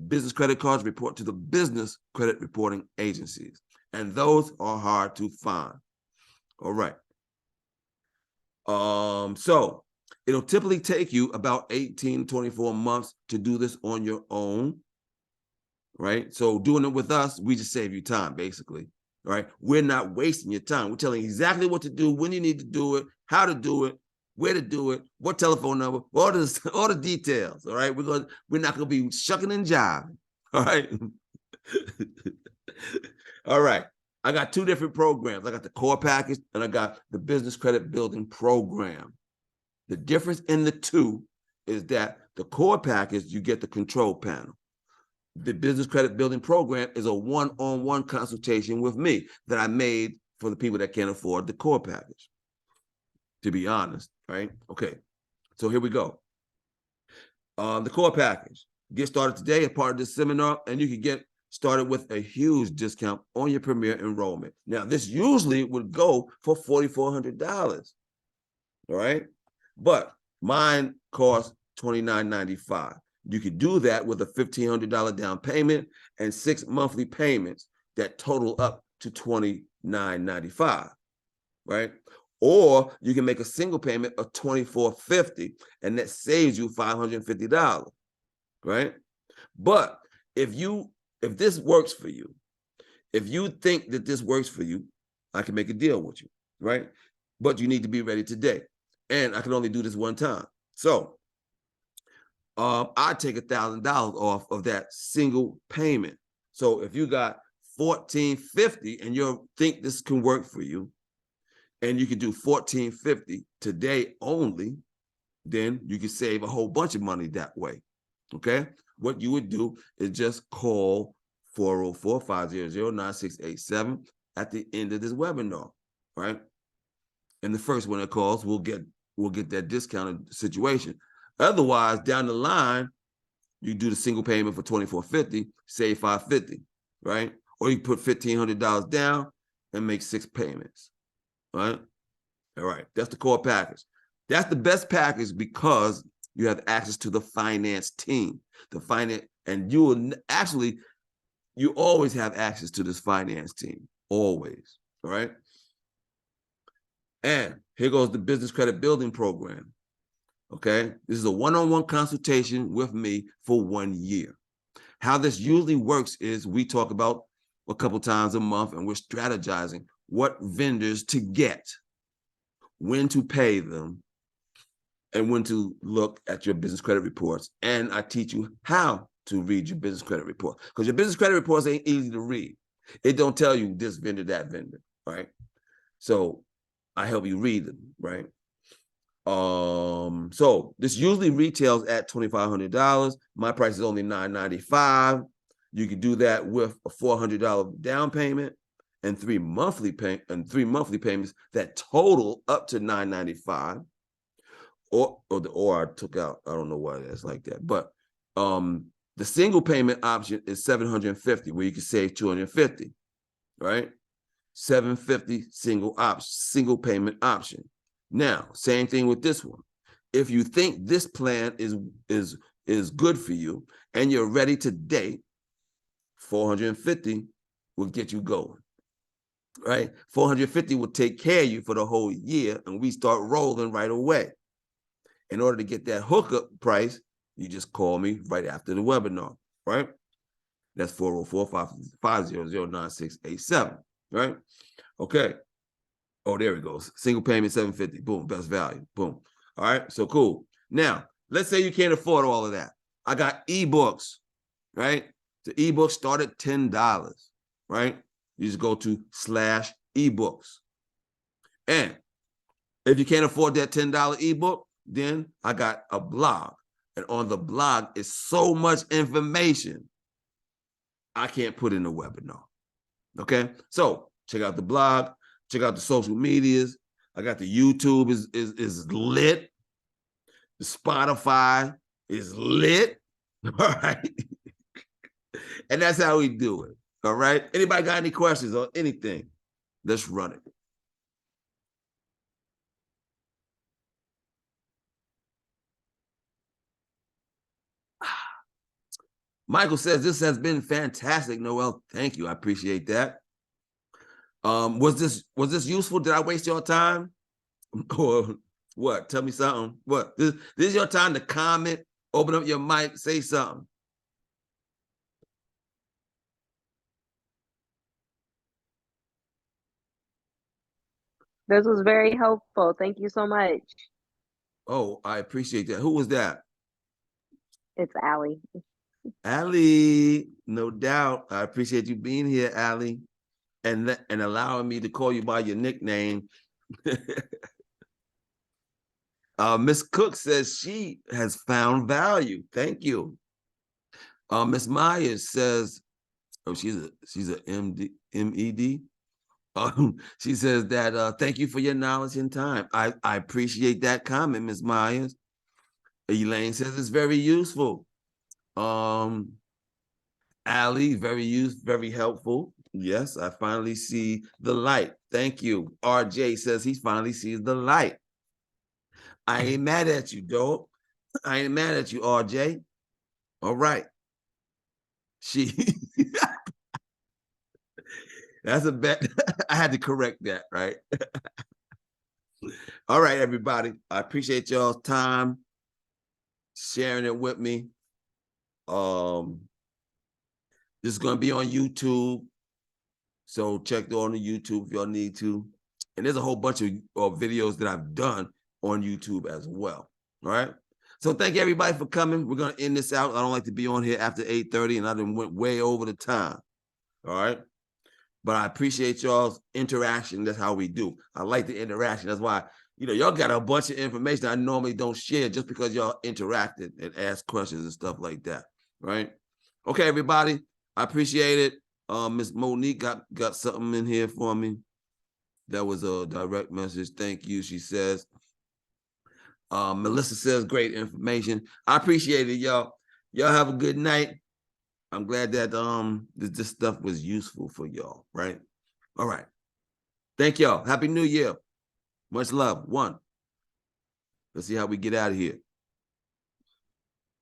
Business credit cards report to the business credit reporting agencies, and those are hard to find. All right. So it'll typically take you about 18, 24 months to do this on your own, right? So doing it with us, we just save you time, basically, right? We're not wasting your time. We're telling you exactly what to do, when you need to do it, how to do it, where to do it, what telephone number, all the details, all right? We're not gonna be shucking and jiving, all right? All right. I got two different programs. I got the core package and I got the business credit building program. The difference in the two is that the core package, you get the control panel. The business credit building program is a one-on-one consultation with me that I made for the people that can't afford the core package, to be honest, right? Okay, so here we go. The core package. Get started today as part of this seminar, and you can get started with a huge discount on your premier enrollment. Now, this usually would go for $4,400, all right? But mine costs $29.95. You could do that with a $1,500 down payment and 6 monthly payments that total up to $29.95, right? Or you can make a single payment of $24.50, and that saves you $550, right? But if this works for you, if you think that this works for you, I can make a deal with you, right? But you need to be ready today. And I can only do this one time. So I take $1,000 off of that single payment. So if you got $1,450 and you think this can work for you, and you can do $1,450 today only, then you can save a whole bunch of money that way, okay? What you would do is just call 404-500-9687 at the end of this webinar, right? And the first one that calls, we'll get that discounted situation. Otherwise, down the line, you do the single payment for $24.50, save $550, right? Or you put $1,500 down and make 6 payments, right? All right, that's the core package. That's the best package because you have access to the finance team, and you always have access to this finance team, always, all right? And here goes the business credit building program, okay? This is a one-on-one consultation with me for 1 year. How this usually works is we talk about a couple times a month, and we're strategizing what vendors to get, when to pay them, and when to look at your business credit reports. And I teach you how to read your business credit report, because your business credit reports ain't easy to read. It don't tell you this vendor, that vendor, right? So I help you read them, right? So this usually retails at $2,500. My price is only $995. You can do that with a $400 down payment and three monthly payments that total up to $995. Or I took out, I don't know why that's like that, but the single payment option is $750, where you can save $250, right? $750 single payment option. Now, same thing with this one. If you think this plan is good for you and you're ready to date, $450 will get you going, right? $450 will take care of you for the whole year, and we start rolling right away. In order to get that hookup price, you just call me right after the webinar, right? That's 404-500-9687, right? Okay. Oh, there it goes. Single payment, $750. Boom, best value. Boom. All right, so cool. Now, let's say you can't afford all of that. I got ebooks, right? The ebook start at $10, right? You just go to /ebooks. And if you can't afford that $10 ebook, then I got a blog. And on the blog is so much information I can't put in a webinar. Okay? So check out the blog, check out the social medias. I got the YouTube is lit. The Spotify is lit. All right. And that's how we do it. All right. Anybody got any questions or anything? Let's run it. Michael says, this has been fantastic, Noel. Thank you. I appreciate that. Was this useful? Did I waste your time? Or what? Tell me something. What? This is your time to comment, open up your mic, say something. This was very helpful. Thank you so much. Oh, I appreciate that. Who was that? It's Allie. Allie, no doubt. I appreciate you being here, Allie, and allowing me to call you by your nickname. Miss Cook says she has found value. Thank you. Miss Myers says, oh, she's a MED. She says that thank you for your knowledge and time. I appreciate that comment, Miss Myers. Elaine says it's very useful. Ali, very helpful. Yes, I finally see the light. Thank you. RJ says he finally sees the light. I ain't mad at you, dog. I ain't mad at you, RJ. All right. That's a bet. I had to correct that, right? All right, everybody. I appreciate y'all's time, sharing it with me. This is going to be on YouTube. So check it on the YouTube if y'all need to. And there's a whole bunch of videos that I've done on YouTube as well. All right. So thank you, everybody, for coming. We're going to end this out. I don't like to be on here after 8:30, and I done went way over the time. All right. But I appreciate y'all's interaction. That's how we do. I like the interaction. That's why, y'all got a bunch of information I normally don't share just because y'all interacted and asked questions and stuff like that. Right. Okay, everybody. I appreciate it. Miss Monique got something in here for me. That was a direct message. Thank you, she says. Melissa says great information. I appreciate it, y'all. Y'all have a good night. I'm glad that this stuff was useful for y'all, right? All right. Thank y'all. Happy New Year. Much love. One. Let's see how we get out of here.